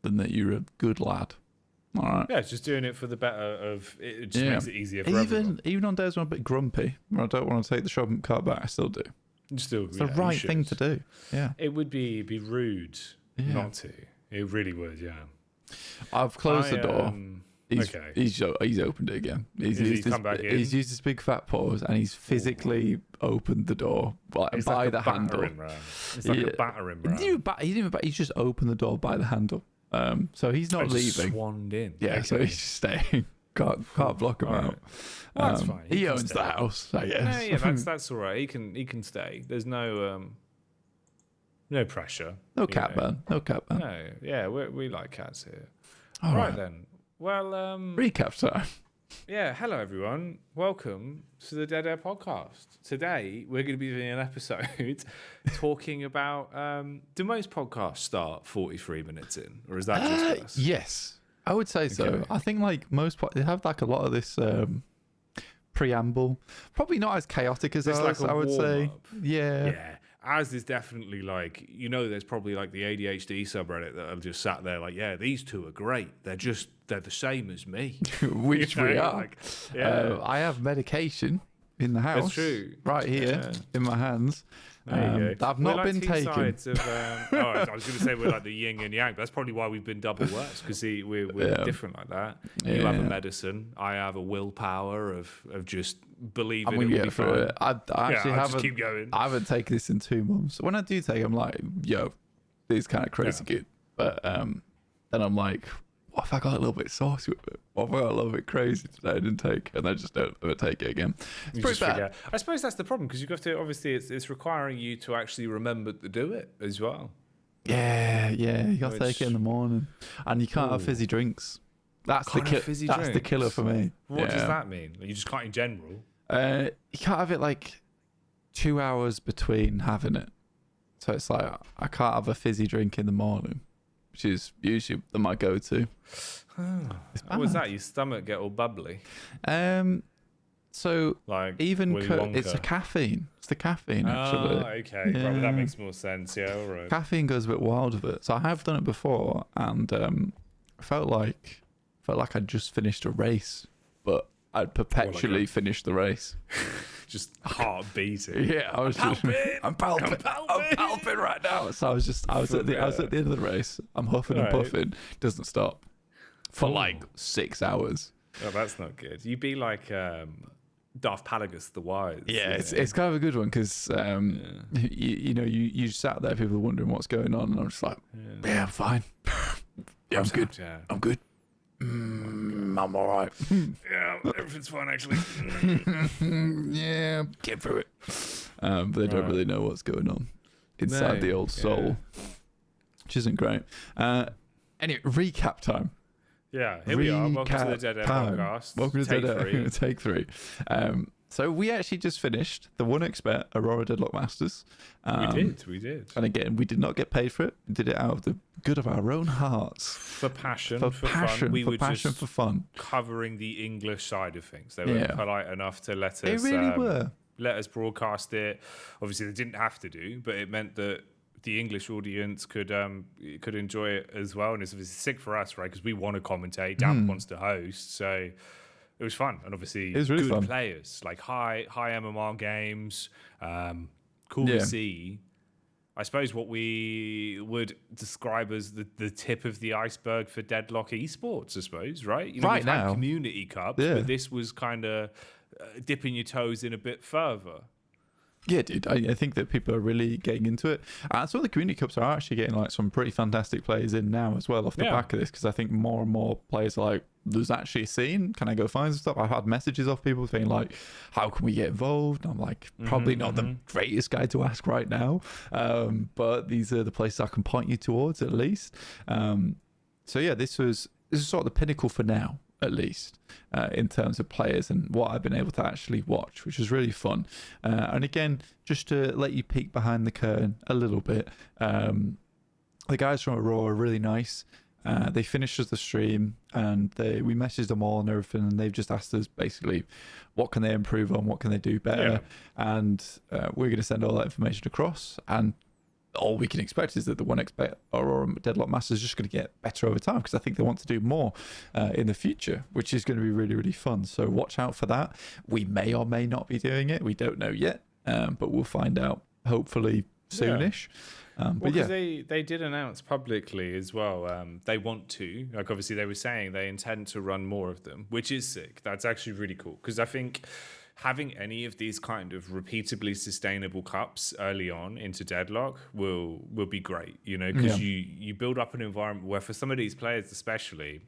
than that you're a good lad. All right. Yeah, it's just doing it for the better of it. Just makes it easier for everyone. Even on days when I'm a bit grumpy, when I don't want to take the shopping cart back, I still do. It's the right thing to do. Yeah. It would be rude not to. It really would. Yeah. I've closed the door. He's opened it again. He's used his big fat paws and he's physically opened the door by the handle. It's like a battering ram. He's just opened the door by the handle. So he's not leaving. Swanned in. Yeah, okay. So he's just staying. Can't block him out. Well, that's fine. He owns the house, I guess. No, that's all right. He can stay. There's no pressure. No cat ban. No, yeah, we like cats here. All right then. Well, recap time. Yeah, hello everyone. Welcome to the Dead Air podcast. Today we're going to be doing an episode talking about do most podcasts start 43 minutes in, or is that just us? Yes, I would say so. Okay. I think like most they have like a lot of this preamble. Probably not as chaotic as ours, like I would say. Yeah. Ours is definitely like, there's probably like the ADHD subreddit that have just sat there like, yeah, these two are great. They're the same as me. Which we are. I have medication in the house. That's true. Right here in my hands. There you go. I've not been taken. I was going to say we're like the yin and yang. That's probably why we've been double worse, because we're different like that. You have a medicine. I have a willpower of just believing it will be fine. I actually haven't. Just keep going. I haven't taken this in 2 months. When I do take it, I'm like, yo, this is kind of crazy good. But then I'm like, what if I got a little bit saucy with it? What if I got a little bit crazy today? I didn't take it, and I just don't ever take it again. It's pretty bad. Forget. I suppose that's the problem, because you've got to, obviously, it's requiring you to actually remember to do it as well. Yeah, you got to take it in the morning, and you can't have fizzy drinks. That's the killer for me. What does that mean? You just can't in general? You can't have it like 2 hours between having it. So it's like I can't have a fizzy drink in the morning, which is usually my go-to. Was that your stomach get all bubbly? So like even it's a caffeine. It's the caffeine actually. Oh, okay. Yeah. Right, that makes more sense. Yeah, all right. Caffeine goes a bit wild with it. So I have done it before, and I felt like I'd just finished a race, but I'd perpetually finished the race. Just heart beating. Yeah, I'm palping right now. So I was at the end of the race. I'm huffing and puffing. Doesn't stop for like 6 hours. Oh, that's not good. You'd be like Darth Palagus the Wise. Yeah, it's kind of a good one because you sat there, people are wondering what's going on, and I'm just like, I'm fine. I'm good. Yeah. I'm good. I'm all right. Yeah, everything's fine actually. Yeah, get through it. But they don't really know what's going on inside the old soul, which isn't great. Anyway, recap time. Yeah, here we are. Welcome to the Dead Air podcast. Welcome to Dead Air. Take 3. So we actually just finished the one expert Aurora Deadlock Masters. We did. And again, we did not get paid for it. We did it out of the good of our own hearts. For passion, for fun. We were just for fun. Covering the English side of things. They were polite enough to let us. They really were. Let us broadcast it. Obviously, they didn't have to do, but it meant that the English audience could enjoy it as well. And it's obviously sick for us, right? Because we want to commentate. Damp wants to host, so it was fun. And obviously, it was really good fun. players, like high MMR games. Cool to see. I suppose what we would describe as the tip of the iceberg for Deadlock Esports, I suppose, right? You know, right we've now, had Community Cups, but this was kind of dipping your toes in a bit further. Yeah, dude, I think that people are really getting into it. And some of the Community Cups are actually getting like some pretty fantastic players in now as well off the back of this, because I think more and more players are like, there's actually a scene. Can I go find some stuff? I've had messages off people saying like, how can we get involved? And I'm like, probably not the greatest guy to ask right now, but these are the places I can point you towards at least. So yeah, this is sort of the pinnacle for now, at least, in terms of players and what I've been able to actually watch, which was really fun. And again, just to let you peek behind the curtain a little bit, the guys from Aurora are really nice. They finished us the stream and we messaged them all and everything, and they've just asked us basically what can they improve on, what can they do better, and we're going to send all that information across. And all we can expect is that the one expert Aurora Deadlock Masters is just going to get better over time, because I think they want to do more in the future, which is going to be really, really fun. So watch out for that. We may or may not be doing it. We don't know yet, but we'll find out hopefully soonish. But yeah, they did announce publicly as well. They want to, like, obviously they were saying they intend to run more of them, which is sick. That's actually really cool, because I think having any of these kind of repeatably sustainable cups early on into Deadlock will be great, you know, because you build up an environment where, for some of these players especially,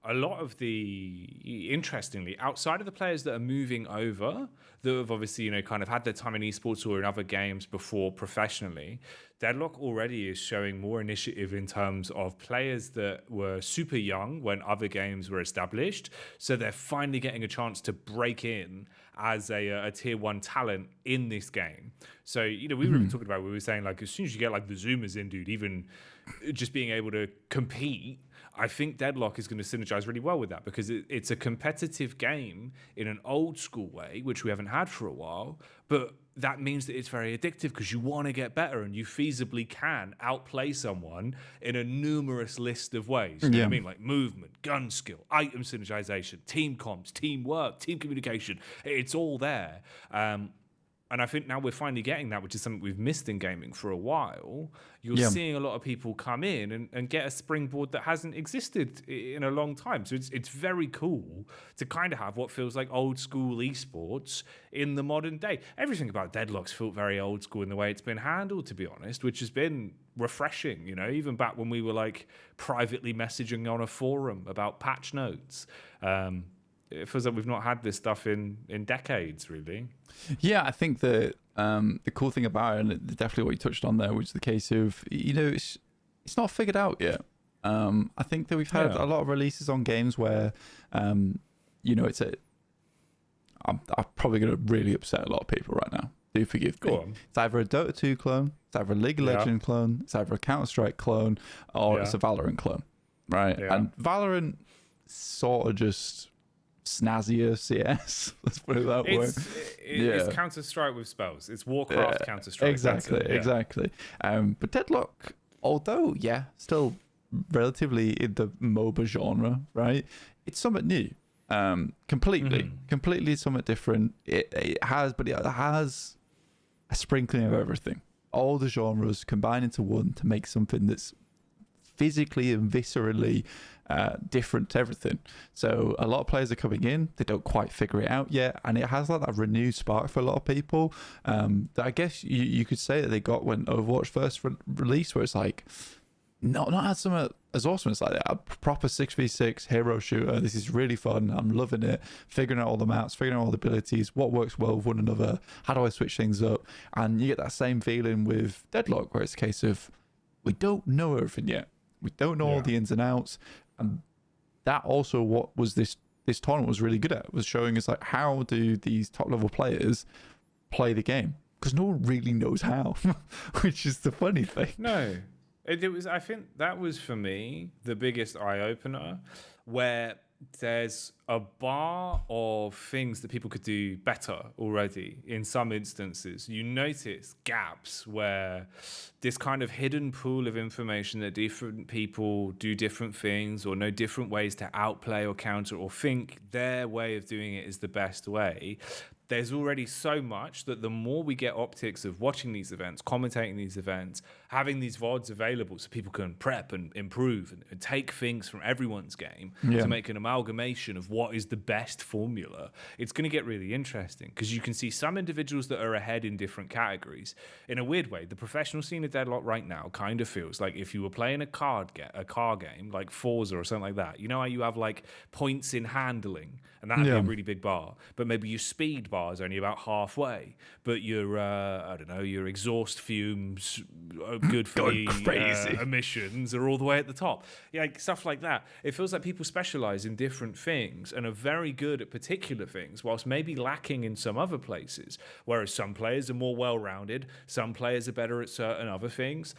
a lot of interestingly, outside of the players that are moving over, that have obviously, you know, kind of had their time in esports or in other games before professionally, Deadlock already is showing more initiative in terms of players that were super young when other games were established. So they're finally getting a chance to break in as a tier 1 talent in this game. So, you know, we were even talking about, we were saying, like, as soon as you get like the Zoomers in, dude, even just being able to compete, I think Deadlock is going to synergize really well with that, because it's a competitive game in an old school way, which we haven't had for a while, but that means that it's very addictive because you want to get better and you feasibly can outplay someone in a numerous list of ways. You know what I mean? Like movement, gun skill, item synergization, team comps, teamwork, team communication. It's all there. And I think now we're finally getting that, which is something we've missed in gaming for a while. You're seeing a lot of people come in and get a springboard that hasn't existed in a long time. So it's very cool to kind of have what feels like old school esports in the modern day. Everything about Deadlock's felt very old school in the way it's been handled, to be honest, which has been refreshing, you know, even back when we were like privately messaging on a forum about patch notes. It feels like we've not had this stuff in decades, really. Yeah, I think that the cool thing about it, and definitely what you touched on there, which is the case of, you know, it's not figured out yet. I think that we've had a lot of releases on games where, you know, I'm probably going to really upset a lot of people right now. Do forgive me. It's either a Dota 2 clone, it's either a League of Legends clone, it's either a Counter-Strike clone, or it's a Valorant clone, right? Yeah. And Valorant sort of just snazzier CS. Let's put it that way. It's Counter-Strike with spells. It's Warcraft Counter-Strike. Exactly. But Deadlock, although still relatively in the MOBA genre, right? It's something new. Completely something different. It has a sprinkling of everything. All the genres combine into one to make something that's physically and viscerally different to everything. So a lot of players are coming in, they don't quite figure it out yet, and it has like that renewed spark for a lot of people that I guess you could say that they got when Overwatch first released, where it's like not had something as awesome as like that, a proper 6v6 hero shooter. This is really fun, I'm loving it, figuring out all the maps, figuring out all the abilities, what works well with one another, how do I switch things up. And you get that same feeling with Deadlock, where it's a case of we don't know everything yet. We don't know all the ins and outs. And that also what was this this tournament was really good at, was showing us like how do these top level players play the game, because no one really knows how, which is the funny thing. No, it was. I think that was for me the biggest eye opener, where there's a bar of things that people could do better already. In some instances, you notice gaps where this kind of hidden pool of information that different people do different things or know different ways to outplay or counter or think their way of doing it is the best way. There's already so much that the more we get optics of watching these events, commentating these events, having these VODs available so people can prep and improve and take things from everyone's game to make an amalgamation of what is the best formula, it's going to get really interesting, because you can see some individuals that are ahead in different categories. In a weird way, the professional scene of Deadlock right now kind of feels like if you were playing a car game like Forza or something like that. You know how you have like points in handling, and that'd be a really big bar, but maybe your speed bar is only about halfway, but your I don't know, your exhaust fumes are good for the emissions are all the way at the top. Yeah, like stuff like that. It feels like people specialize in different things and are very good at particular things, whilst maybe lacking in some other places. Whereas some players are more well-rounded, some players are better at certain other things.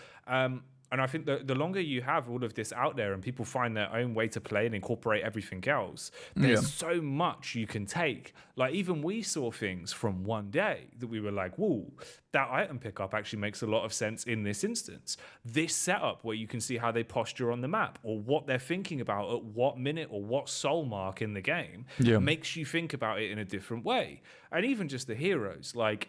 And I think the longer you have all of this out there and people find their own way to play and incorporate everything else, there's so much you can take. Like, even we saw things from one day that we were like, whoa, that item pickup actually makes a lot of sense in this instance. This setup where you can see how they posture on the map or what they're thinking about at what minute or what soul mark in the game makes you think about it in a different way. And even just the heroes, like,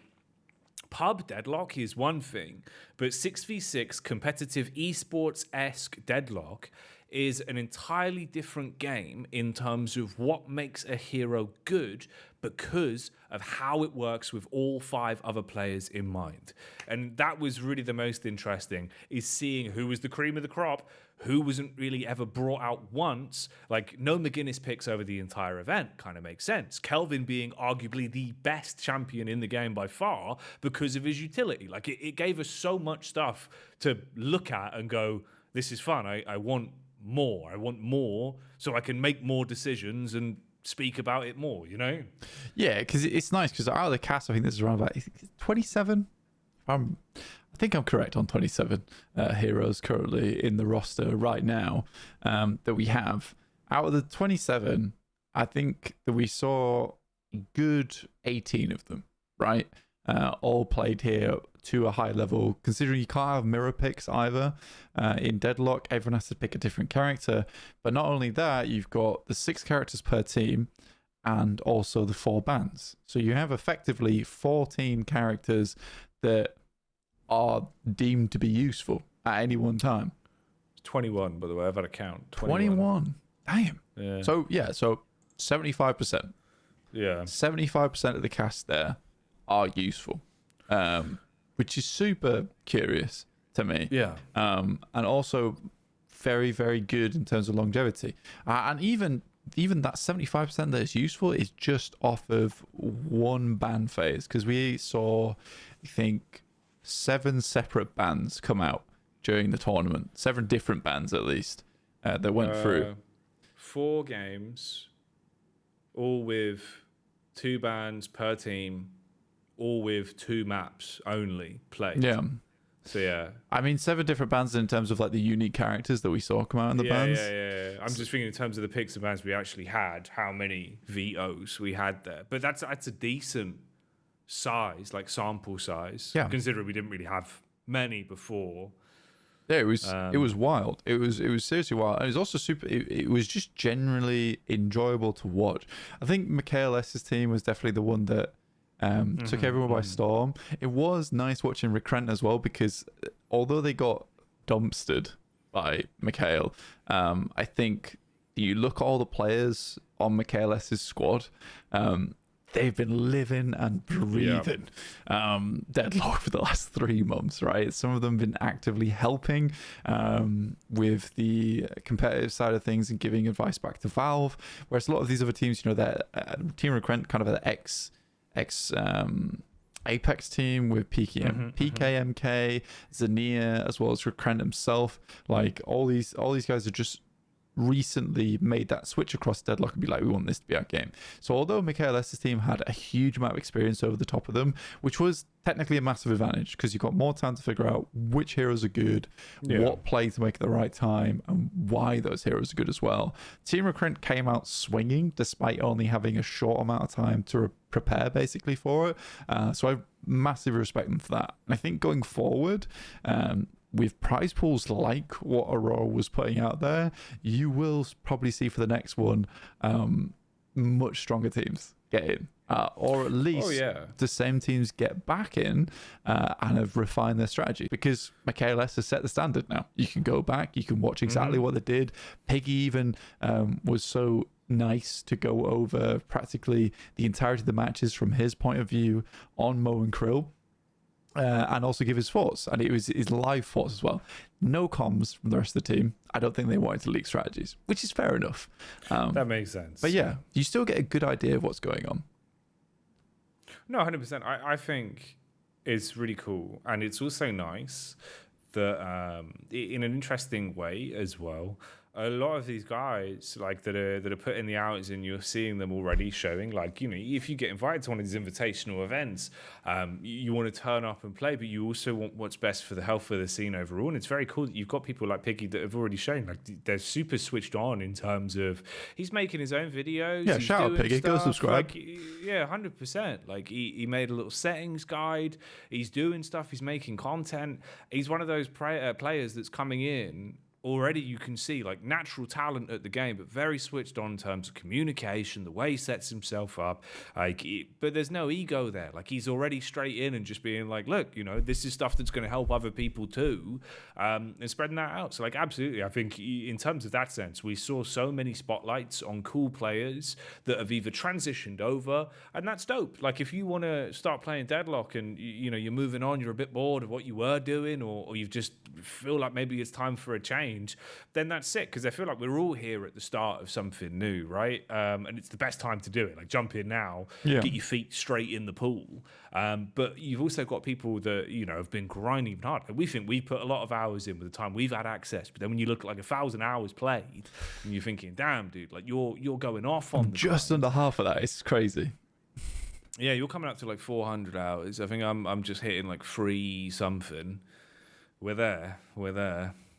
pub Deadlock is one thing, but 6v6 competitive esports-esque Deadlock is an entirely different game in terms of what makes a hero good, because of how it works with all 5 other players in mind. And that was really the most interesting, is seeing who was the cream of the crop, who wasn't really ever brought out once. Like, no McGuinness picks over the entire event kind of makes sense. Kelvin being arguably the best champion in the game by far because of his utility. Like, it gave us so much stuff to look at and go, this is fun. I want more. I want more so I can make more decisions and speak about it more, you know? Yeah, because it's nice, because out of the cast, I think this is around about 27. I think I'm correct on 27 heroes currently in the roster right now that we have. Out of the 27, I think that we saw a good 18 of them, right? All played here to a high level, considering you can't have mirror picks either. In Deadlock, everyone has to pick a different character. But not only that, you've got the 6 characters per team and also the 4 bans. So you have effectively 14 characters that are deemed to be useful at any one time. 21, by the way. I've had a count. 21. Damn. Yeah. So 75%. Yeah. 75% of the cast there are useful, which is super curious to me. Yeah. And also very, very good in terms of longevity. And even that 75% that is useful is just off of one ban phase, because we saw, I think, 7 separate bans come out during the tournament. 7 different bans, at least, that went through. 4 games, all with 2 bans per team, all with 2 maps only played. Yeah. So yeah, I mean, 7 different bans in terms of like the unique characters that we saw come out in the bans. Yeah. I'm just thinking in terms of the picks and bans we actually had, how many VOs we had there. But that's a decent size, like sample size. Yeah. Considering we didn't really have many before. Yeah, it was wild. It was seriously wild. And it was also super. It was just generally enjoyable to watch. I think Mikhail S's team was definitely the one that took everyone by storm. It was nice watching Recrent as well, because although they got dumpstered by Mikhail, I think you look at all the players on Mikhail S's squad, they've been living and breathing Deadlock for the last 3 months, right? Some of them have been actively helping with the competitive side of things and giving advice back to Valve, whereas a lot of these other teams, you know, that Team Recrent kind of an ex Apex team with PKMK, Zania, as well as Recrent himself. Like all these guys are just recently made that switch across Deadlock and be like, we want this to be our game. So although Michael S.'s team had a huge amount of experience over the top of them, which was technically a massive advantage because you've got more time to figure out which heroes are good, what play to make at the right time, and why those heroes are good as well. Team Recruit came out swinging despite only having a short amount of time to prepare basically for it. So I massively respect them for that. And I think going forward, with prize pools like what Aurora was putting out there, you will probably see for the next one much stronger teams get in. Or at least the same teams get back in and have refined their strategy. Because Michael S has set the standard now. You can go back, you can watch exactly what they did. Piggy even was so nice to go over practically the entirety of the matches from his point of view on Mo and Krill. And also give his thoughts, and it was his live thoughts as well. No comms from the rest of the team. I don't think they wanted to leak strategies, which is fair enough. That makes sense. But yeah, you still get a good idea of what's going on. No, 100%. I think it's really cool, and it's also nice that in an interesting way as well, a lot of these guys like that are putting the hours in, you're seeing them already showing, like, you know, if you get invited to one of these invitational events, you want to turn up and play, but you also want what's best for the health of the scene overall. And it's very cool that you've got people like Piggy that have already shown, like, they're super switched on in terms of he's making his own videos. Yeah, shout out Piggy, go subscribe. Like, yeah, 100%. Like he made a little settings guide. He's doing stuff. He's making content. He's one of those players that's coming in. Already you can see like natural talent at the game, but very switched on in terms of communication, the way he sets himself up. But there's no ego there. Like he's already straight in and just being like, look, you know, this is stuff that's going to help other people too, and spreading that out. So like, absolutely, I think in terms of that sense, we saw so many spotlights on cool players that have either transitioned over, and that's dope. Like if you want to start playing Deadlock and you know you're moving on, you're a bit bored of what you were doing, or you just feel like maybe it's time for a change, then that's sick, because I feel like we're all here at the start of something new, right? And it's the best time to do it. Like jump in now, get your feet straight in the pool. But you've also got people that, you know, have been grinding hard. Like we think we put a lot of hours in with the time we've had access, but then when you look at like 1,000 hours played, and you're thinking, damn, dude, like you're going off on just under half of that. It's crazy. Yeah, you're coming up to like 400 hours. I think I'm just hitting like 3 something. We're there.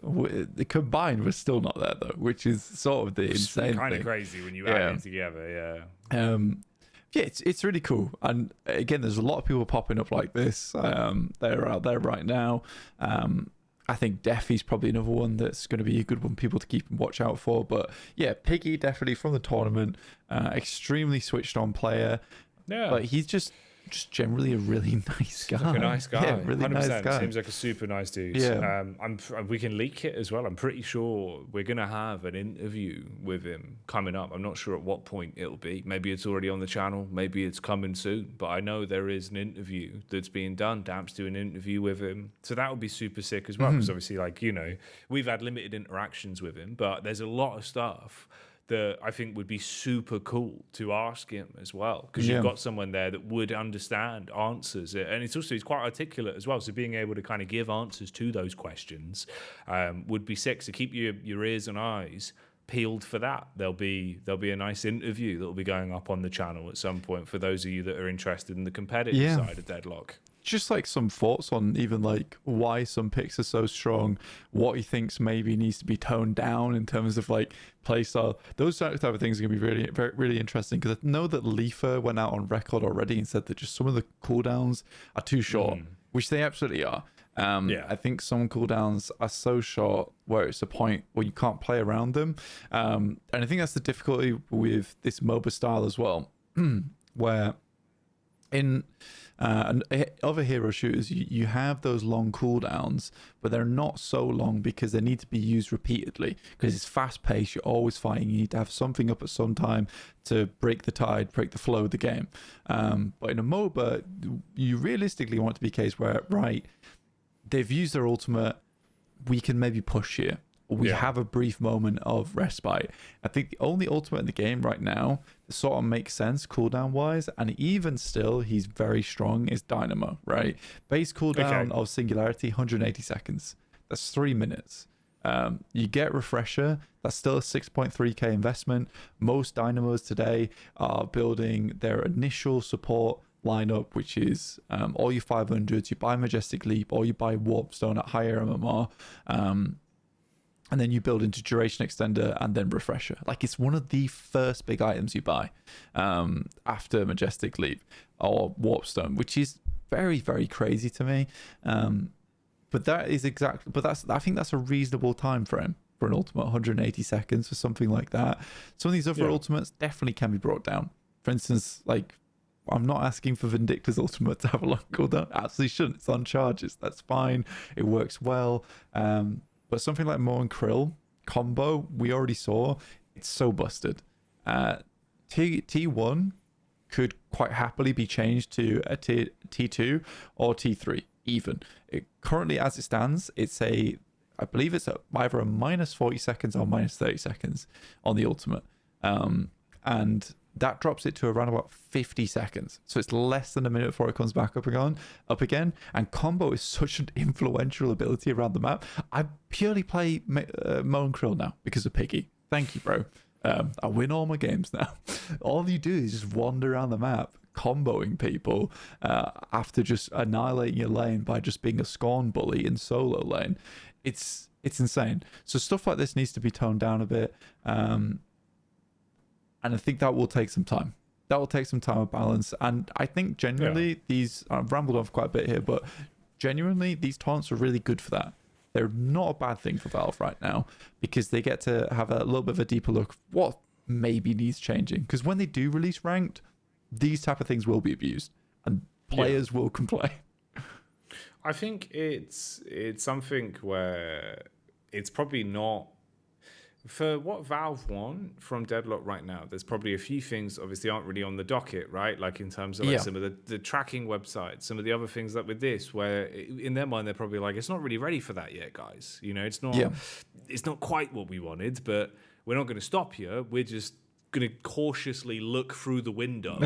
The combined, we're still not there though, which is sort of the insane kind thing. of crazy when you add it together. Yeah, it's really cool. And again, there's a lot of people popping up like this. They're out there right now. I think Deffy's probably another one that's going to be a good one, people to keep and watch out for. But yeah, Piggy definitely from the tournament, extremely switched on player. Yeah, but he's just generally a really nice guy. Like a nice guy. Yeah, really 100%. Nice guy. Seems like a super nice dude. Yeah. We can leak it as well. I'm pretty sure we're going to have an interview with him coming up. I'm not sure at what point it'll be. Maybe it's already on the channel. Maybe it's coming soon. But I know there is an interview that's being done. Damp's doing an interview with him. So that would be super sick as well. Because obviously, like, you know, we've had limited interactions with him. But there's a lot of stuff that I think would be super cool to ask him as well, because you've got someone there that would understand answers, and he's quite articulate as well, so being able to kind of give answers to those questions would be sick. So keep your ears and eyes peeled for that. There'll be a nice interview that will be going up on the channel at some point for those of you that are interested in the competitive side of Deadlock. Just like some thoughts on even like why some picks are so strong, what he thinks maybe needs to be toned down in terms of like playstyle. Those type of things are going to be really, very, really interesting, because I know that Leafer went out on record already and said that just some of the cooldowns are too short, which they absolutely are. I think some cooldowns are so short where it's a point where you can't play around them. And I think that's the difficulty with this MOBA style as well, where in other hero shooters, you have those long cooldowns, but they're not so long because they need to be used repeatedly, because it's fast paced, you're always fighting, you need to have something up at some time to break the tide, break the flow of the game. But in a MOBA, you realistically want it to be a case where, right, they've used their ultimate, we can maybe push here. We have a brief moment of respite. I think the only ultimate in the game right now that sort of makes sense cooldown wise, and even still he's very strong, is Dynamo, right? Base cooldown of Singularity, 180 seconds. That's 3 minutes. You get Refresher. That's still a 6.3k investment. Most Dynamos today are building their initial support lineup, which is all your 500s, you buy Majestic Leap, or you buy Warpstone at higher MMR, and then you build into Duration Extender and then Refresher. Like, it's one of the first big items you buy after Majestic Leap or Warpstone, which is very, very crazy to me. But that is exactly, but I think that's a reasonable time frame for an ultimate, 180 seconds for something like that. Some of these other ultimates definitely can be brought down. For instance, like, I'm not asking for Vindicta's ultimate to have a long cooldown. Absolutely shouldn't. It's on charges. That's fine. It works well. But something like Mo and Krill combo, we already saw, it's so busted. T1 could quite happily be changed to a T2 or T3 even. Currently, as it stands, I believe it's either a minus 40 seconds or minus 30 seconds on the ultimate. And that drops it to around about 50 seconds. So it's less than a minute before it comes back up again. And combo is such an influential ability around the map. I purely play Mo and Krill now because of Piggy. Thank you, bro. I win all my games now. All you do is just wander around the map, comboing people after just annihilating your lane by just being a scorn bully in solo lane. It's insane. So stuff like this needs to be toned down a bit. And I think that will take some time. That will take some time of balance. And I think genuinely I've rambled off quite a bit here, but genuinely these taunts are really good for that. They're not a bad thing for Valve right now because they get to have a little bit of a deeper look what maybe needs changing. Because when they do release ranked, these type of things will be abused and players will complain. I think it's something where it's probably not for what Valve want from Deadlock right now. There's probably a few things obviously aren't really on the docket, right? Like in terms of like some of the tracking websites, some of the other things that with this, where in their mind they're probably like, it's not really ready for that yet, guys. You know, it's not quite what we wanted, but we're not going to stop you. We're just going to cautiously look through the window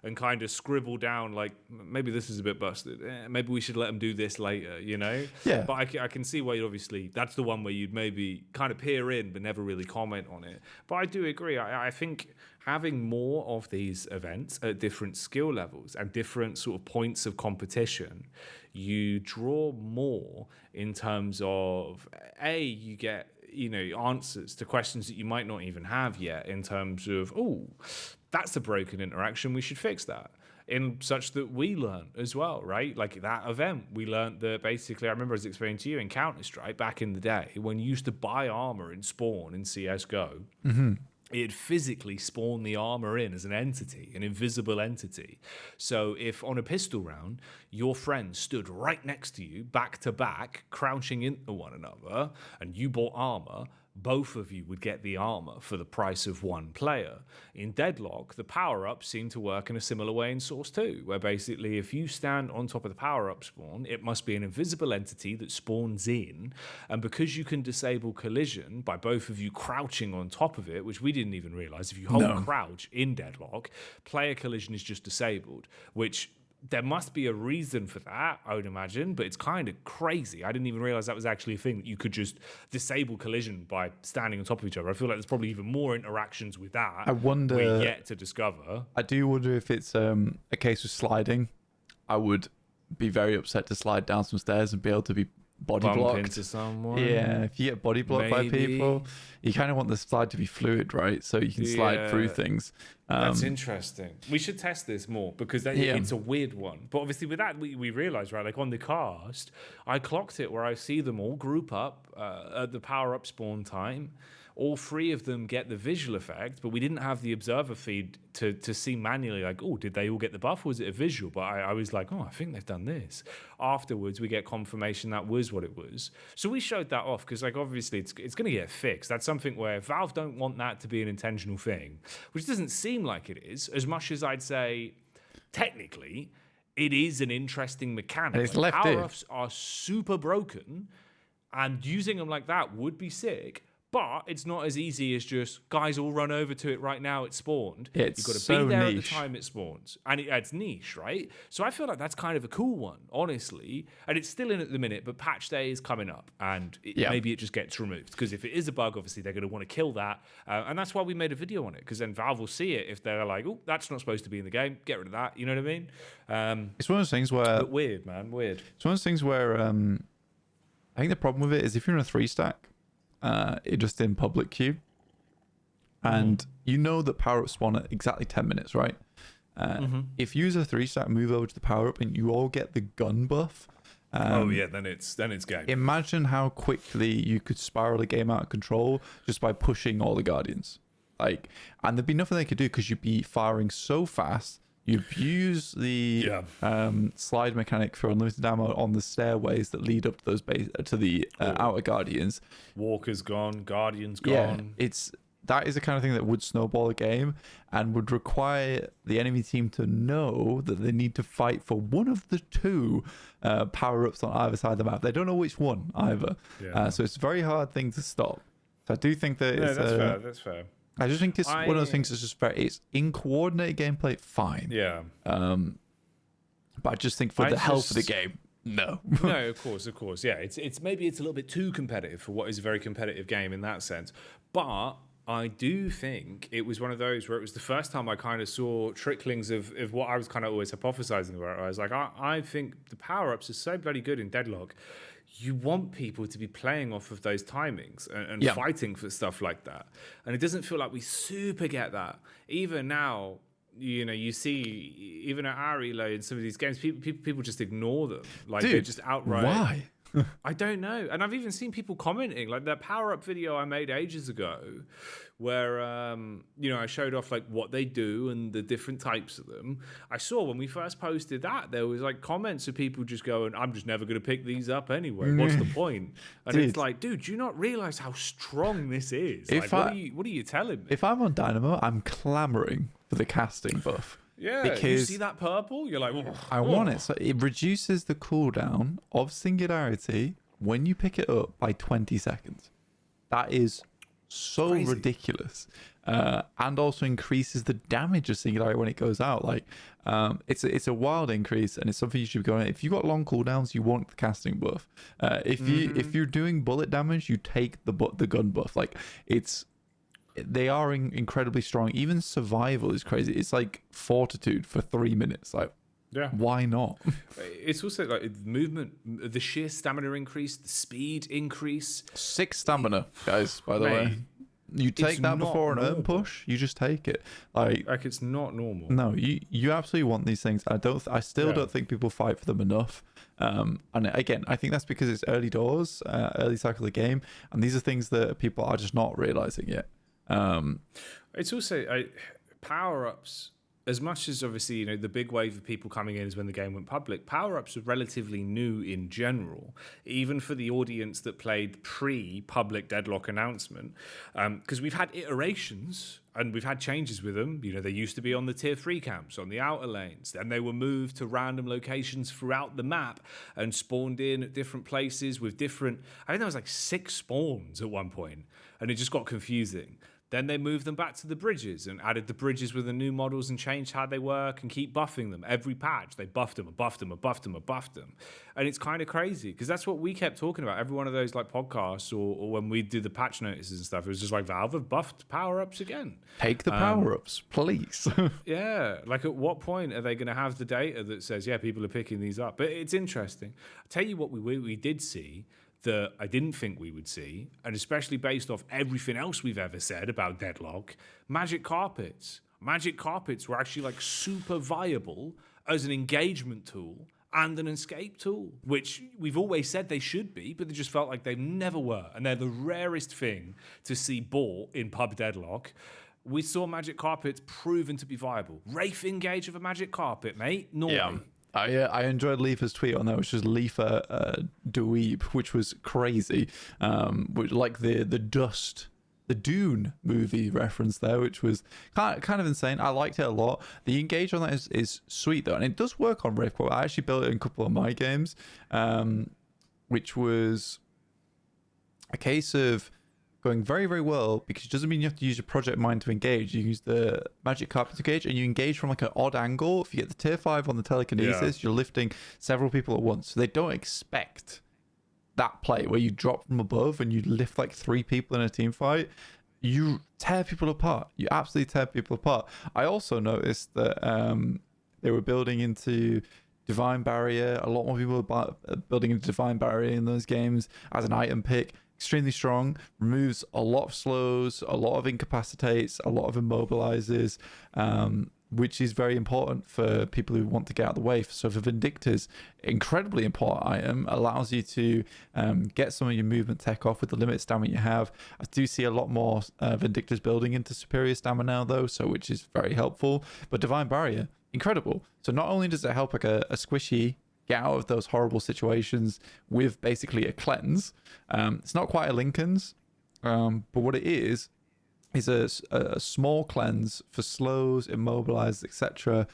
and kind of scribble down like, maybe this is a bit busted. Maybe we should let them do this later, you know? Yeah. But I can see why obviously that's the one where you'd maybe kind of peer in but never really comment on it. But I do agree. I think having more of these events at different skill levels and different sort of points of competition, you draw more in terms of, you get answers to questions that you might not even have yet in terms of, that's a broken interaction, we should fix that. In such that we learn as well, right? Like that event, we learned that basically, I remember I was explaining to you in Counter-Strike back in the day, when you used to buy armor in spawn in CSGO, it'd physically spawn the armor in as an entity, an invisible entity. So if on a pistol round, your friend stood right next to you, back to back, crouching into one another, and you bought armor, both of you would get the armor for the price of one player. In Deadlock, the power-ups seem to work in a similar way in Source 2, where basically if you stand on top of the power-up spawn, it must be an invisible entity that spawns in, and because you can disable collision by both of you crouching on top of it, which we didn't even realize, if you hold crouch in Deadlock, player collision is just disabled, which there must be a reason for that, I would imagine, but it's kind of crazy. I didn't even realize that was actually a thing, that you could just disable collision by standing on top of each other. I feel like there's probably even more interactions with that. I wonder. We're yet to discover. I do wonder if it's a case of sliding. I would be very upset to slide down some stairs and be able to be body blocked into someone. Yeah, if you get body blocked by people, you kind of want the slide to be fluid, right? So you can slide through things. That's interesting. We should test this more because it's a weird one. But obviously with that, we realized, right, like on the cast, I clocked it where I see them all group up at the power-up spawn time. All three of them get the visual effect, but we didn't have the observer feed to see manually, like, did they all get the buff or was it a visual? But I was like, I think they've done this. Afterwards, we get confirmation that was what it was. So we showed that off because, like, obviously it's going to get fixed. That's something where Valve don't want that to be an intentional thing, which doesn't seem like it is, as much as I'd say, technically, it is an interesting mechanic. And it's left in. Power-ups are super broken, and using them like that would be sick. But it's not as easy as just, guys, all run over to it right now. It's spawned. It's You've got to so be there niche. at the time it spawns. And it's niche, right? So I feel like that's kind of a cool one, honestly. And it's still in at the minute, but patch day is coming up. And maybe it just gets removed. Because if it is a bug, obviously, they're going to want to kill that. And that's why we made a video on it. Because then Valve will see it if they're like, oh, that's not supposed to be in the game. Get rid of that. You know what I mean? It's one of those things where... But weird, man. Weird. It's one of those things where I think the problem with it is if you're in a 3-stack, you're just in public queue, and you know that power-ups spawn at exactly 10 minutes, right? If you use a 3-stack, move over to the power-up, and you all get the gun buff. Then it's game. Imagine how quickly you could spiral a game out of control just by pushing all the Guardians. And there'd be nothing they could do because you'd be firing so fast. You use the slide mechanic for unlimited ammo on the stairways that lead up to those to the outer Guardians. Walker's gone, Guardian's gone. Yeah, that is the kind of thing that would snowball a game and would require the enemy team to know that they need to fight for one of the two power-ups on either side of the map. They don't know which one either. So it's a very hard thing to stop. So I do think that that's fair. I just think it's one of those things that's just very... It's in coordinated gameplay, fine. Yeah. But I just think for the health of the game, no. No, of course. Yeah, it's maybe it's a little bit too competitive for what is a very competitive game in that sense. But I do think it was one of those where it was the first time I kind of saw tricklings of what I was kind of always hypothesizing about. I was like, I think the power-ups are so bloody good in Deadlock. You want people to be playing off of those timings and fighting for stuff like that. And it doesn't feel like we super get that. Even now, you see, even at our reload in some of these games, people just ignore them. They're just outright. Why? I don't know. And I've even seen people commenting, like that power-up video I made ages ago where, I showed off what they do and the different types of them. I saw when we first posted that, there was comments of people just going, I'm just never going to pick these up anyway. What's the point? And it's like, dude, do you not realize how strong this is? What are you telling me? If I'm on Dynamo, I'm clamoring for the casting buff. Yeah, because you see that purple? You're like, I want it. So it reduces the cooldown of Singularity when you pick it up by 20 seconds. That is so ridiculous. And also increases the damage of Singularity when it goes out. It's a wild increase, and it's something you should be going. If you've got long cooldowns, you want the casting buff. If you're doing bullet damage, you take the gun buff. They are incredibly strong. Even survival is crazy. It's like fortitude for 3 minutes. Why not? It's also movement, the sheer stamina increase, the speed increase. 6 stamina, guys, by the way. You take that before an urn push, you just take it. It's not normal. No, you absolutely want these things. I still don't think people fight for them enough. And again, I think that's because it's early doors, early cycle of the game, and these are things that people are just not realizing yet. It's also power-ups. As much as obviously the big wave of people coming in is when the game went public, power-ups are relatively new in general, even for the audience that played pre-public Deadlock announcement, because we've had iterations and we've had changes with them. They used to be on the tier 3 camps on the outer lanes, then they were moved to random locations throughout the map and spawned in at different places with different, I think there was 6 spawns at one point, and it just got confusing. Then they moved them back to the bridges and added the bridges with the new models and changed how they work and keep buffing them. Every patch, they buffed them. And it's kind of crazy because that's what we kept talking about. Every one of those podcasts or when we do the patch notices and stuff, it was just Valve have buffed power-ups again. Take the power-ups, please. Yeah. At what point are they going to have the data that says, people are picking these up? But it's interesting. I'll tell you what we did see that I didn't think we would see, and especially based off everything else we've ever said about Deadlock, magic carpets. Magic carpets were actually super viable as an engagement tool and an escape tool, which we've always said they should be, but they just felt like they never were. And they're the rarest thing to see bought in pub Deadlock. We saw magic carpets proven to be viable. Wraith engage with a magic carpet, mate. Normally. Yeah. I enjoyed Leafa's tweet on that, which was Leafa Dweeb, which was crazy. The Dust, the Dune movie reference there, which was kind of insane. I liked it a lot. The engage on that is sweet though, and it does work on Rift. I actually built it in a couple of my games, which was a case of going very, very well, because it doesn't mean you have to use your project mind to engage. You use the magic carpet to engage, and you engage from like an odd angle. If you get the tier 5 on the telekinesis, you're lifting several people at once. So they don't expect that play where you drop from above and you lift like 3 people in a team fight. You tear people apart. You absolutely tear people apart. I also noticed that they were building into Divine Barrier. A lot more people were building into Divine Barrier in those games as an item pick. Extremely strong, removes a lot of slows, a lot of incapacitates, a lot of immobilizes, which is very important for people who want to get out of the way. So for Vindictors, incredibly important item, allows you to get some of your movement tech off with the limited stamina you have. I do see a lot more Vindictors building into superior stamina now though, so which is very helpful. But Divine Barrier, incredible. So not only does it help like a squishy get out of those horrible situations with basically a cleanse. It's not quite a Lincoln's, but what it is a small cleanse for slows, immobilized, etc.,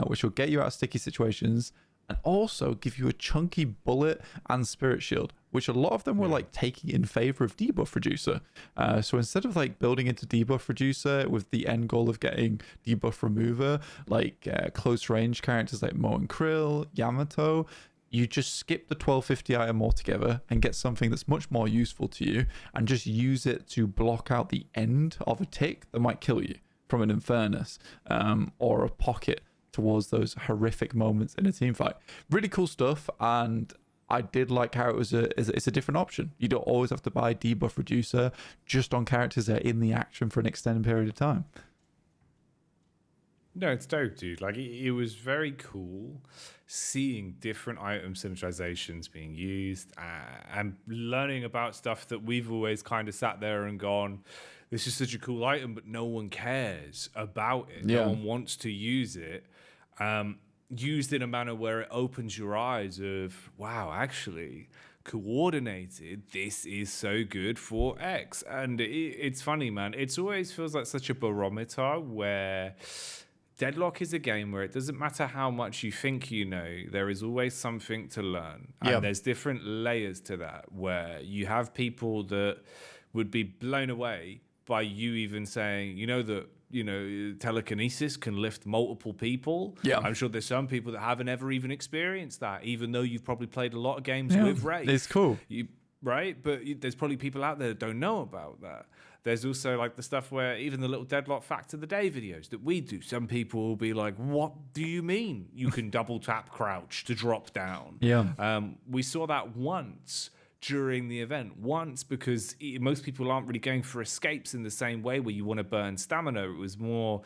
which will get you out of sticky situations and also give you a chunky bullet and spirit shield, which a lot of them were like taking in favor of debuff reducer. So instead of like building into debuff reducer with the end goal of getting debuff remover, like close range characters like Mo and Krill, Yamato, you just skip the 1250 item altogether and get something that's much more useful to you and just use it to block out the end of a tick that might kill you from an Infernus or a pocket towards those horrific moments in a team fight. Really cool stuff, and I did like how it's a different option. You don't always have to buy debuff reducer just on characters that are in the action for an extended period of time. No, it's dope, dude. Like, it was very cool seeing different item synergizations being used and learning about stuff that we've always kind of sat there and gone, this is such a cool item, but no one cares about it. No one wants to use it. Used in a manner where it opens your eyes of, wow, actually, coordinated, this is so good for X. And it's funny, man. It always feels like such a barometer where Deadlock is a game where it doesn't matter how much you think you know, there is always something to learn. And there's different layers to that, where you have people that would be blown away by you even saying, telekinesis can lift multiple people. I'm sure there's some people that haven't ever even experienced that, even though you've probably played a lot of games with Wraith. It's cool. Right? But there's probably people out there that don't know about that. There's also like the stuff where even the little Deadlock Fact of the Day videos that we do, some people will be like, what do you mean you can double tap crouch to drop down? We saw that once during the event. Once, because most people aren't really going for escapes in the same way where you want to burn stamina. It was more,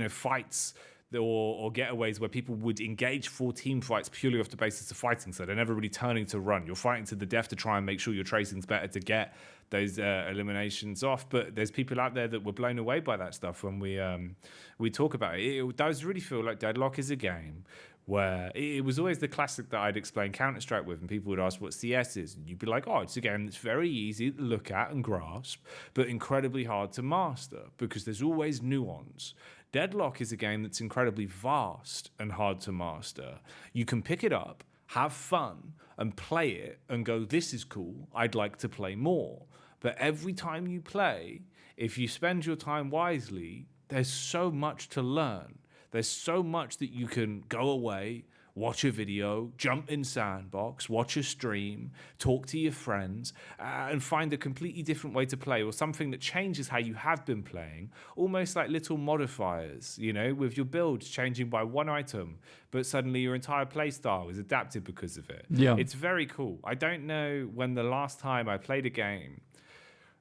fights or getaways where people would engage for team fights purely off the basis of fighting. So they're never really turning to run. You're fighting to the death to try and make sure your tracing's better to get those eliminations off. But there's people out there that were blown away by that stuff when we talk about it. It does really feel like Deadlock is a game where it was always the classic that I'd explain Counter-Strike with, and people would ask what CS is, and you'd be like, oh, it's a game that's very easy to look at and grasp, but incredibly hard to master, because there's always nuance. Deadlock is a game that's incredibly vast and hard to master. You can pick it up, have fun, and play it, and go, this is cool, I'd like to play more. But every time you play, if you spend your time wisely, there's so much to learn. There's so much that you can go away, watch a video, jump in Sandbox, watch a stream, talk to your friends, and find a completely different way to play, or something that changes how you have been playing, almost like little modifiers, with your builds changing by one item, but suddenly your entire play style is adapted because of it. It's very cool. I don't know when the last time I played a game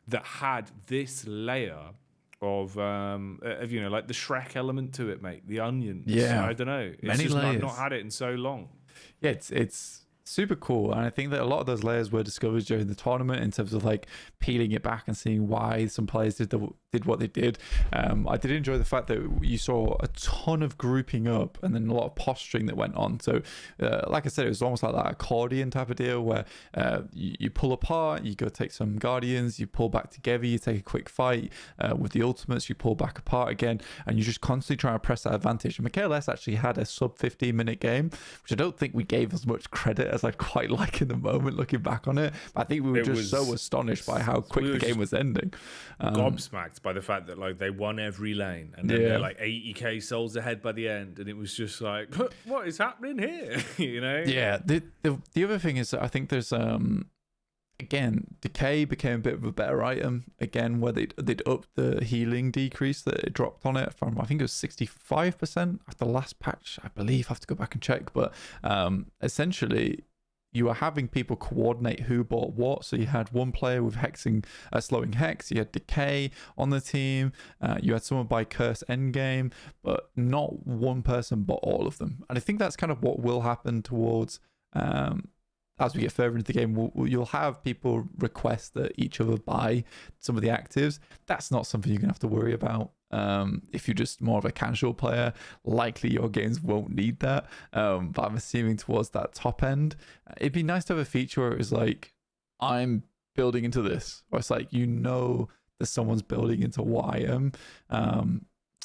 that had this layer of like the Shrek element to it, mate. The onions. I don't know. It's just not had it in so long. Yeah, it's super cool, and I think that a lot of those layers were discovered during the tournament in terms of like peeling it back and seeing why some players did what they did. I did enjoy the fact that you saw a ton of grouping up and then a lot of posturing that went on. So like I said, it was almost like that accordion type of deal where you pull apart, you go take some guardians, you pull back together, you take a quick fight with the ultimates, you pull back apart again, and you just constantly try to press that advantage. And Mikhail S actually had a sub 15-minute game, which I don't think we gave as much credit as I'd quite like in the moment looking back on it. But I think we were just so astonished by how quick the game was ending. Gobsmacked by the fact that like they won every lane and then they're like 80k souls ahead by the end, and it was just like, what is happening here? You know? Yeah. The other thing is that I think there's again, Decay became a bit of a better item again, where they'd up the healing decrease that it dropped on it from, I think it was 65% after the last patch, I believe. I have to go back and check, but essentially you were having people coordinate who bought what. So you had one player with slowing hex, you had Decay on the team, you had someone buy Curse Endgame, but not one person bought all of them. And I think that's kind of what will happen towards as we get further into the game. You'll have people request that each other buy some of the actives. That's not something you're going to have to worry about. If you're just more of a casual player, likely your games won't need that. But I'm assuming towards that top end, it'd be nice to have a feature where it was like, I'm building into this. Or it's like, that someone's building into what I am.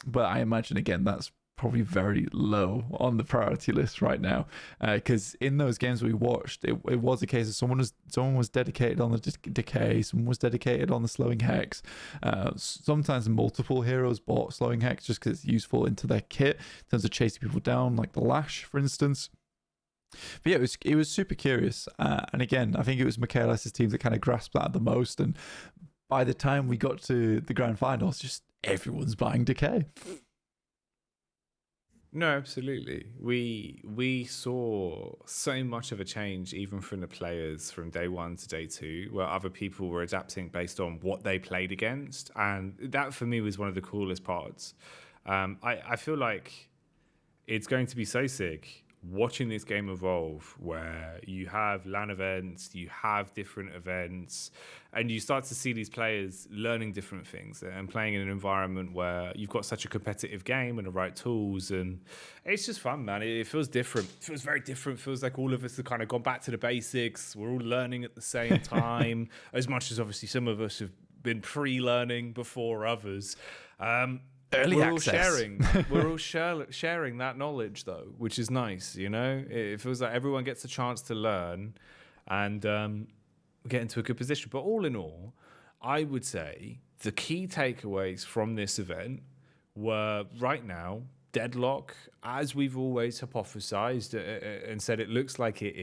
But I imagine, again, that's probably very low on the priority list right now, because in those games we watched, it was a case of someone was dedicated on the Decay, someone was dedicated on the slowing hex. Sometimes multiple heroes bought slowing hex just because it's useful into their kit in terms of chasing people down, like the Lash, for instance. But yeah, it was super curious, and again, I think it was Michaelis' team that kind of grasped that the most. And by the time we got to the grand finals, just everyone's buying Decay. No, absolutely. We saw so much of a change even from the players from day one to day two, where other people were adapting based on what they played against. And that for me was one of the coolest parts. I feel like it's going to be so sick watching this game evolve, where you have LAN events, you have different events, and you start to see these players learning different things and playing in an environment where you've got such a competitive game and the right tools, and it's just fun, man. It feels different. It feels very different. It feels like all of us have kind of gone back to the basics. We're all learning at the same time, as much as obviously some of us have been pre-learning before others. Early access. We're all sharing that knowledge, though, which is nice. You know, it feels like everyone gets a chance to learn and get into a good position. But all in all, I would say the key takeaways from this event were, right now, Deadlock, as we've always hypothesized and said it looks like it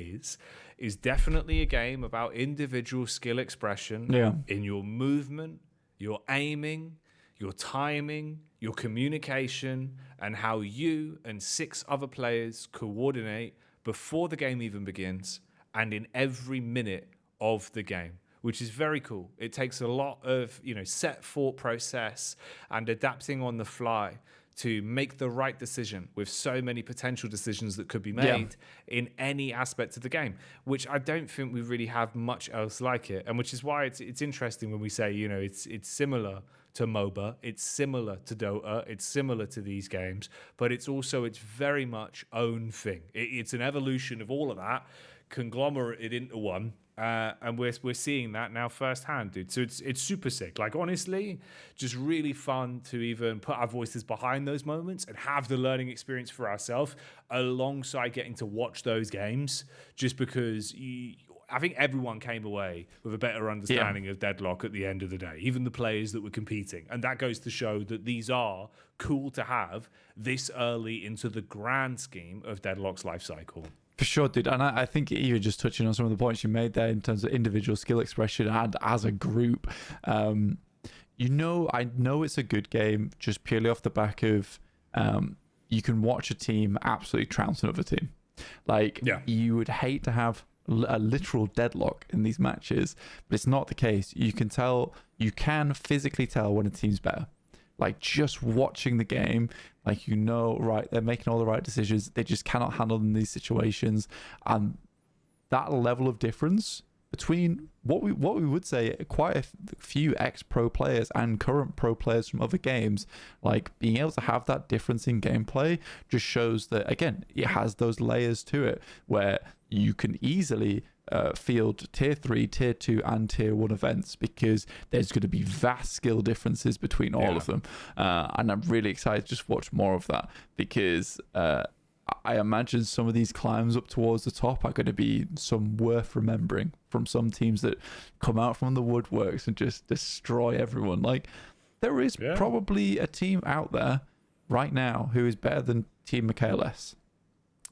is definitely a game about individual skill expression in your movement, your aiming, your timing, your communication, and how you and 6 other players coordinate before the game even begins and in every minute of the game, which is very cool. It takes a lot of, set thought process and adapting on the fly to make the right decision with so many potential decisions that could be made in any aspect of the game, which I don't think we really have much else like it. And which is why it's interesting when we say, it's similar to MOBA, it's similar to Dota, it's similar to these games, but it's very much own thing. It's an evolution of all of that, conglomerated into one. And we're seeing that now firsthand, dude. So it's super sick. Like, honestly, just really fun to even put our voices behind those moments and have the learning experience for ourselves alongside getting to watch those games, just because I think everyone came away with a better understanding of Deadlock at the end of the day, even the players that were competing. And that goes to show that these are cool to have this early into the grand scheme of Deadlock's life cycle. For sure, dude. And I think even just touching on some of the points you made there in terms of individual skill expression and as a group, I know it's a good game just purely off the back of you can watch a team absolutely trounce another team. You would hate to have a literal deadlock in these matches, but it's not the case. You can physically tell when a team's better. Like, just watching the game, right, they're making all the right decisions. They just cannot handle in these situations. And that level of difference between what we would say quite a few ex-pro players and current pro players from other games, like being able to have that difference in gameplay just shows that, again, it has those layers to it where you can easily field tier 3, tier 2 and tier 1 events, because there's going to be vast skill differences between all of them, and I'm really excited to just watch more of that, because I imagine some of these climbs up towards the top are going to be some worth remembering from some teams that come out from the woodworks and just destroy everyone. Like, there is probably a team out there right now who is better than Team MKLS.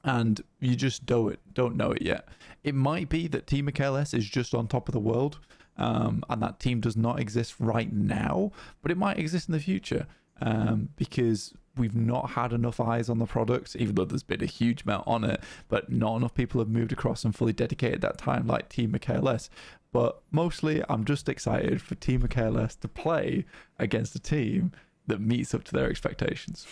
And you just don't know it yet. It might be that Team MKLS is just on top of the world, and that team does not exist right now, but it might exist in the future, because we've not had enough eyes on the product, even though there's been a huge amount on it, but not enough people have moved across and fully dedicated that time like Team MKLS. But mostly, I'm just excited for Team MKLS to play against a team that meets up to their expectations.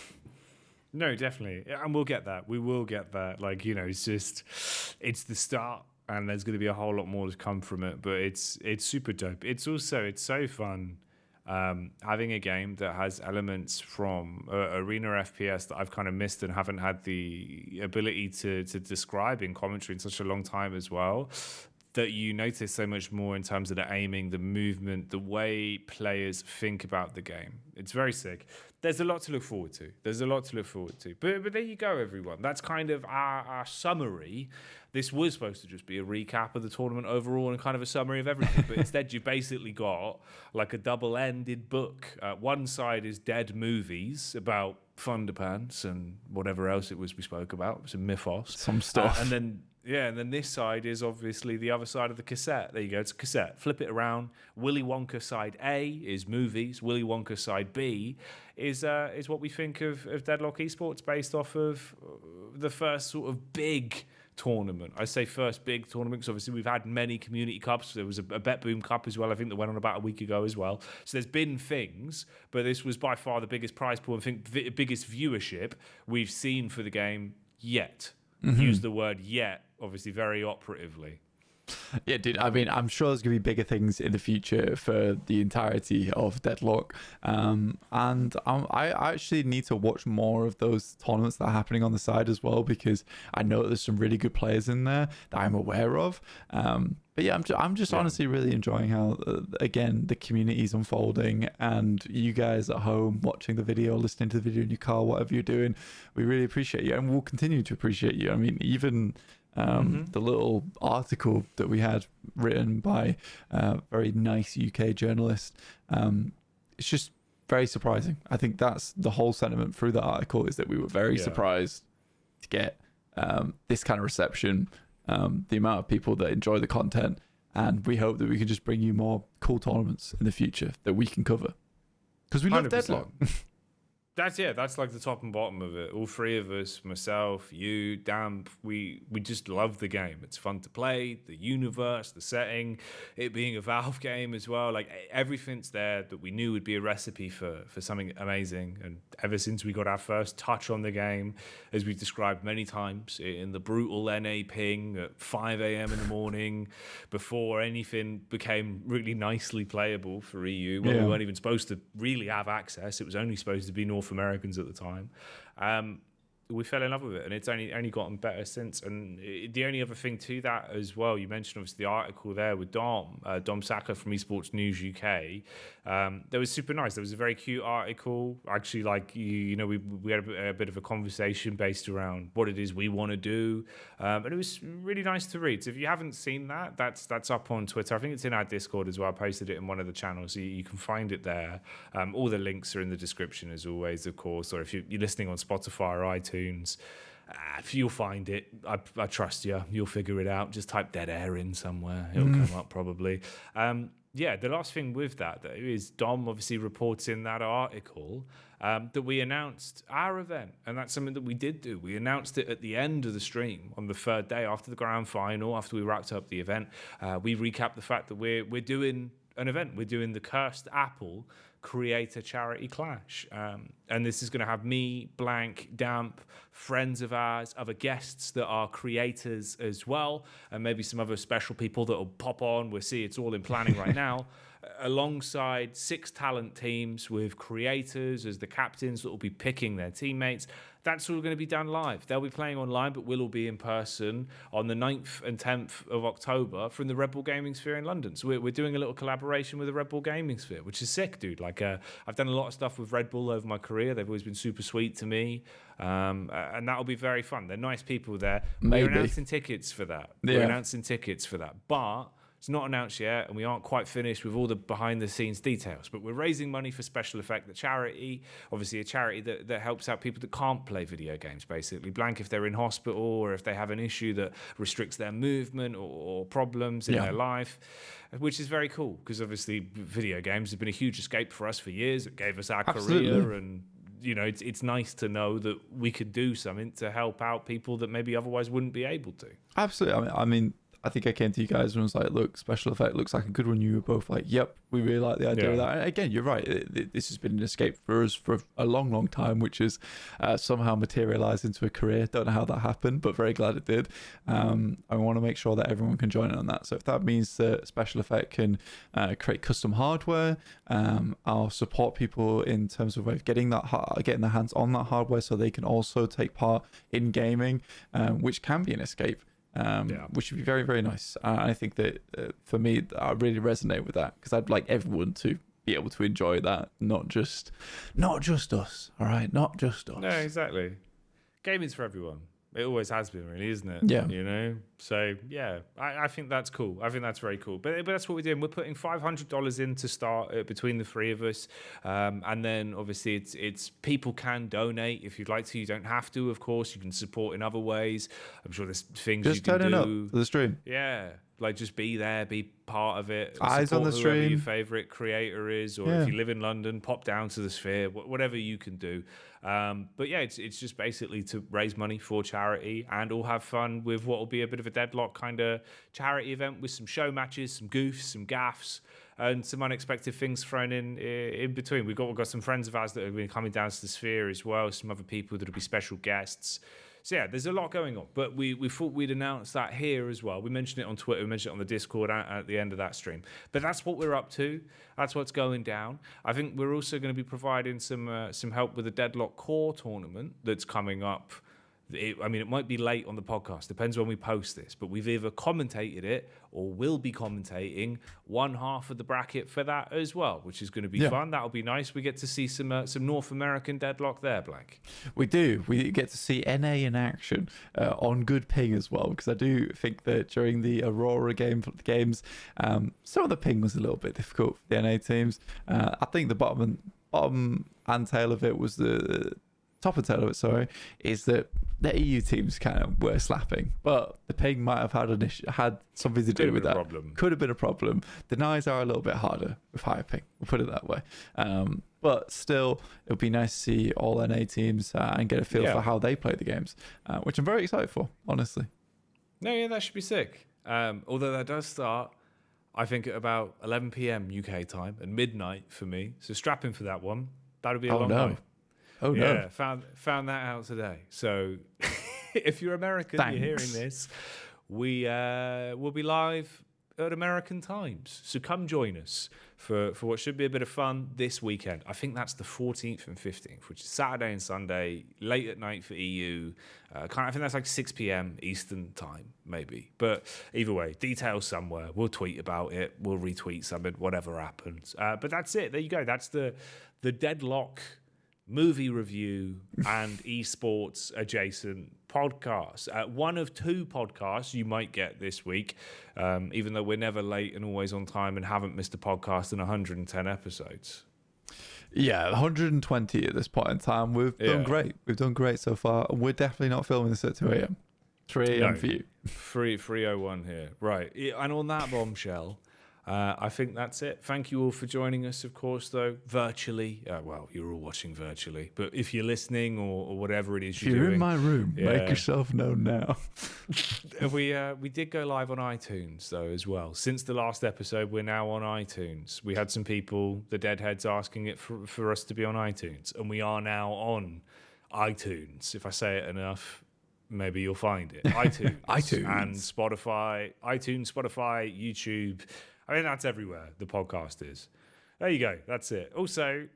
No, definitely. And we'll get that. We will get that. Like, you know, it's the start, and there's going to be a whole lot more to come from it, but it's super dope. It's so fun having a game that has elements from arena FPS that I've kind of missed and haven't had the ability to describe in commentary in such a long time as well, that you notice so much more in terms of the aiming, the movement, the way players think about the game. It's very sick. There's a lot to look forward to. But there you go, everyone. That's kind of our summary. This was supposed to just be a recap of the tournament overall and kind of a summary of everything. But instead, you basically got like a double-ended book. One side is dead movies about THUNDERPANTS and whatever else it was we spoke about. It was a mythos. Some stuff. And then this side is obviously the other side of the cassette. There you go, it's a cassette. Flip it around. Willy Wonka side A is movies. Willy Wonka side B is what we think of Deadlock Esports based off of the first sort of big tournament. I say first big tournament because obviously we've had many community cups. There was a Bet Boom Cup as well, I think, that went on about a week ago as well. So there's been things, but this was by far the biggest prize pool and I think the biggest viewership we've seen for the game yet. Mm-hmm. Use the word yet, obviously, very operatively. Yeah, dude. I mean, I'm sure there's going to be bigger things in the future for the entirety of Deadlock. And I actually need to watch more of those tournaments that are happening on the side as well, because I know there's some really good players in there that I'm aware of. But yeah, I'm just honestly really enjoying how, again, the community is unfolding, and you guys at home watching the video, listening to the video in your car, whatever you're doing, we really appreciate you, and we'll continue to appreciate you. I mean, even the little article that we had written by a very nice UK journalist, it's just very surprising. I think that's the whole sentiment through the article, is that we were very surprised to get this kind of reception. The amount of people that enjoy the content, and we hope that we can just bring you more cool tournaments in the future that we can cover, because we love 100%. Deadlock. That's like the top and bottom of it. All three of us, myself, you, Damp, we just love the game. It's fun to play, the universe, the setting, it being a Valve game as well. Like, everything's there that we knew would be a recipe for something amazing. And ever since we got our first touch on the game, as we've described many times, in the brutal NA ping at 5 a.m. in the morning, before anything became really nicely playable for EU, when we weren't even supposed to really have access. It was only supposed to be North Americans at the time. We fell in love with it, and it's only gotten better since. And the only other thing to that as well, you mentioned obviously the article there with Dom Saka from Esports News UK. That was super nice. There was a very cute article. Actually, like, you know, we had a bit of a conversation based around what it is we want to do, and it was really nice to read. So if you haven't seen that, that's up on Twitter. I think it's in our Discord as well. I posted it in one of the channels, so you can find it there. All the links are in the description as always, of course. Or if you're listening on Spotify or iTunes, if you'll find it, I trust you. You'll figure it out. Just type Dead Air in somewhere. It'll come up probably. The last thing with that, though, is Dom obviously reports in that article that we announced our event. And that's something that we did do. We announced it at the end of the stream on the third day after the grand final, after we wrapped up the event. We recapped the fact that we're doing an event. We're doing the Cursed Apple Creator Charity Clash. And this is going to have me, Blank, Damp, friends of ours, other guests that are creators as well, and maybe some other special people that will pop on. We'll see, it's all in planning right now, alongside 6 talent teams with creators as the captains that will be picking their teammates. that's all going to be done live. They'll be playing online, but we'll all be in person on the 9th and 10th of October from the Red Bull Gaming Sphere in London. So we're doing a little collaboration with the Red Bull Gaming Sphere, which is sick, dude. Like, I've done a lot of stuff with Red Bull over my career. They've always been super sweet to me. And that'll be very fun. They're nice people there. We're announcing tickets for that. But it's not announced yet, and we aren't quite finished with all the behind-the-scenes details. But we're raising money for Special Effect, the charity, obviously a charity that helps out people that can't play video games, basically. Blank if they're in hospital or if they have an issue that restricts their movement or problems in their life, which is very cool because obviously video games have been a huge escape for us for years. It gave us our career, and it's nice to know that we could do something to help out people that maybe otherwise wouldn't be able to. Absolutely. I mean, I think I came to you guys and was like, look, Special Effect looks like a good one. You were both like, yep, we really like the idea of that. And again, you're right. This has been an escape for us for a long, long time, which has somehow materialized into a career. Don't know how that happened, but very glad it did. I want to make sure that everyone can join in on that. So if that means that Special Effect can create custom hardware, I'll support people in terms of getting their hands on that hardware so they can also take part in gaming, which can be an escape. Which would be very, very nice. I think that for me, I really resonate with that because I'd like everyone to be able to enjoy that, not just us. All right, not just us. No, exactly. Gaming's for everyone. It always has been, really, isn't it? Yeah. So, yeah, I think that's cool. I think that's very cool. But that's what we're doing. We're putting $500 in to start between the three of us. And then, obviously, it's people can donate if you'd like to. You don't have to, of course. You can support in other ways. I'm sure there's things just you can do. Just turning up for the stream. Yeah. Like, just be there, be part of it. Eyes on the stream. Whoever your favourite creator is, or if you live in London, pop down to the Sphere, whatever you can do. But yeah, it's just basically to raise money for charity and all have fun with what will be a bit of a Deadlock kind of charity event with some show matches, some goofs, some gaffs, and some unexpected things thrown in between. We've got some friends of ours that have been coming down to the Sphere as well, some other people that will be special guests. So yeah, there's a lot going on, but we thought we'd announce that here as well. We mentioned it on Twitter, we mentioned it on the Discord at the end of that stream. But that's what we're up to. That's what's going down. I think we're also going to be providing some help with the Deadlock Core tournament that's coming up. It might be late on the podcast, depends when we post this, but we've either commentated it or will be commentating one half of the bracket for that as well, which is going to be fun. That'll be nice. We get to see some North American Deadlock there, Blank. We do. We get to see NA in action on good ping as well, because I do think that during the Aurora games, some of the ping was a little bit difficult for the NA teams. I think the bottom and tail of it was the top and tail of it, sorry, is that the EU teams kind of were slapping, but the ping might have had something to do with that. Could have been a problem. The Nis are a little bit harder with higher ping, we'll put it that way. But still, it would be nice to see all NA teams and get a feel for how they play the games, which I'm very excited for, honestly. No, yeah, that should be sick. Although that does start, I think, at about 11 p.m. UK time and midnight for me. So strap in for that one. That'll be a long night. Oh no! Yeah, found that out today. So, if you're American, you're hearing this. We will be live at American times. So come join us for what should be a bit of fun this weekend. I think that's the 14th and 15th, which is Saturday and Sunday, late at night for EU. I think that's like 6 p.m. Eastern time, maybe. But either way, details somewhere. We'll tweet about it. We'll retweet something, whatever happens. But that's it. There you go. That's the Deadlock movie review and esports adjacent podcast. One of two podcasts you might get this week, even though we're never late and always on time and haven't missed a podcast in 110 episodes. Yeah, 120 at this point in time. We've done great. We've done great so far. We're definitely not filming this at 2 a.m. 3 a.m. for you. 3:01 here. Right. And on that bombshell, I think that's it. Thank you all for joining us, of course, though, virtually. Well, you're all watching virtually, but if you're listening or whatever it is you're doing. In my room, make yourself known now. We did go live on iTunes, though, as well. Since the last episode, we're now on iTunes. We had some people, the Deadheads, asking it for us to be on iTunes, and we are now on iTunes. If I say it enough, maybe you'll find it. iTunes. And Spotify. iTunes, Spotify, YouTube. I mean, that's everywhere the podcast is. There you go. That's it. Also,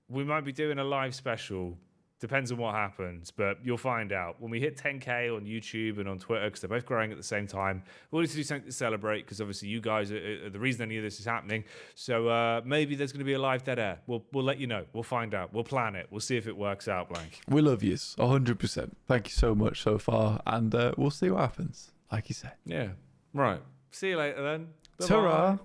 we might be doing a live special Depends on what happens, but you'll find out. When we hit 10K on YouTube and on Twitter, because they're both growing at the same time, we'll need to do something to celebrate, because obviously you guys are the reason any of this is happening. So maybe there's going to be a live dead air. We'll let you know. We'll find out. We'll plan it. We'll see if it works out, Blank. We love you, 100%. Thank you so much so far, and we'll see what happens, like you said. Yeah, right. See you later then. Ta-ra.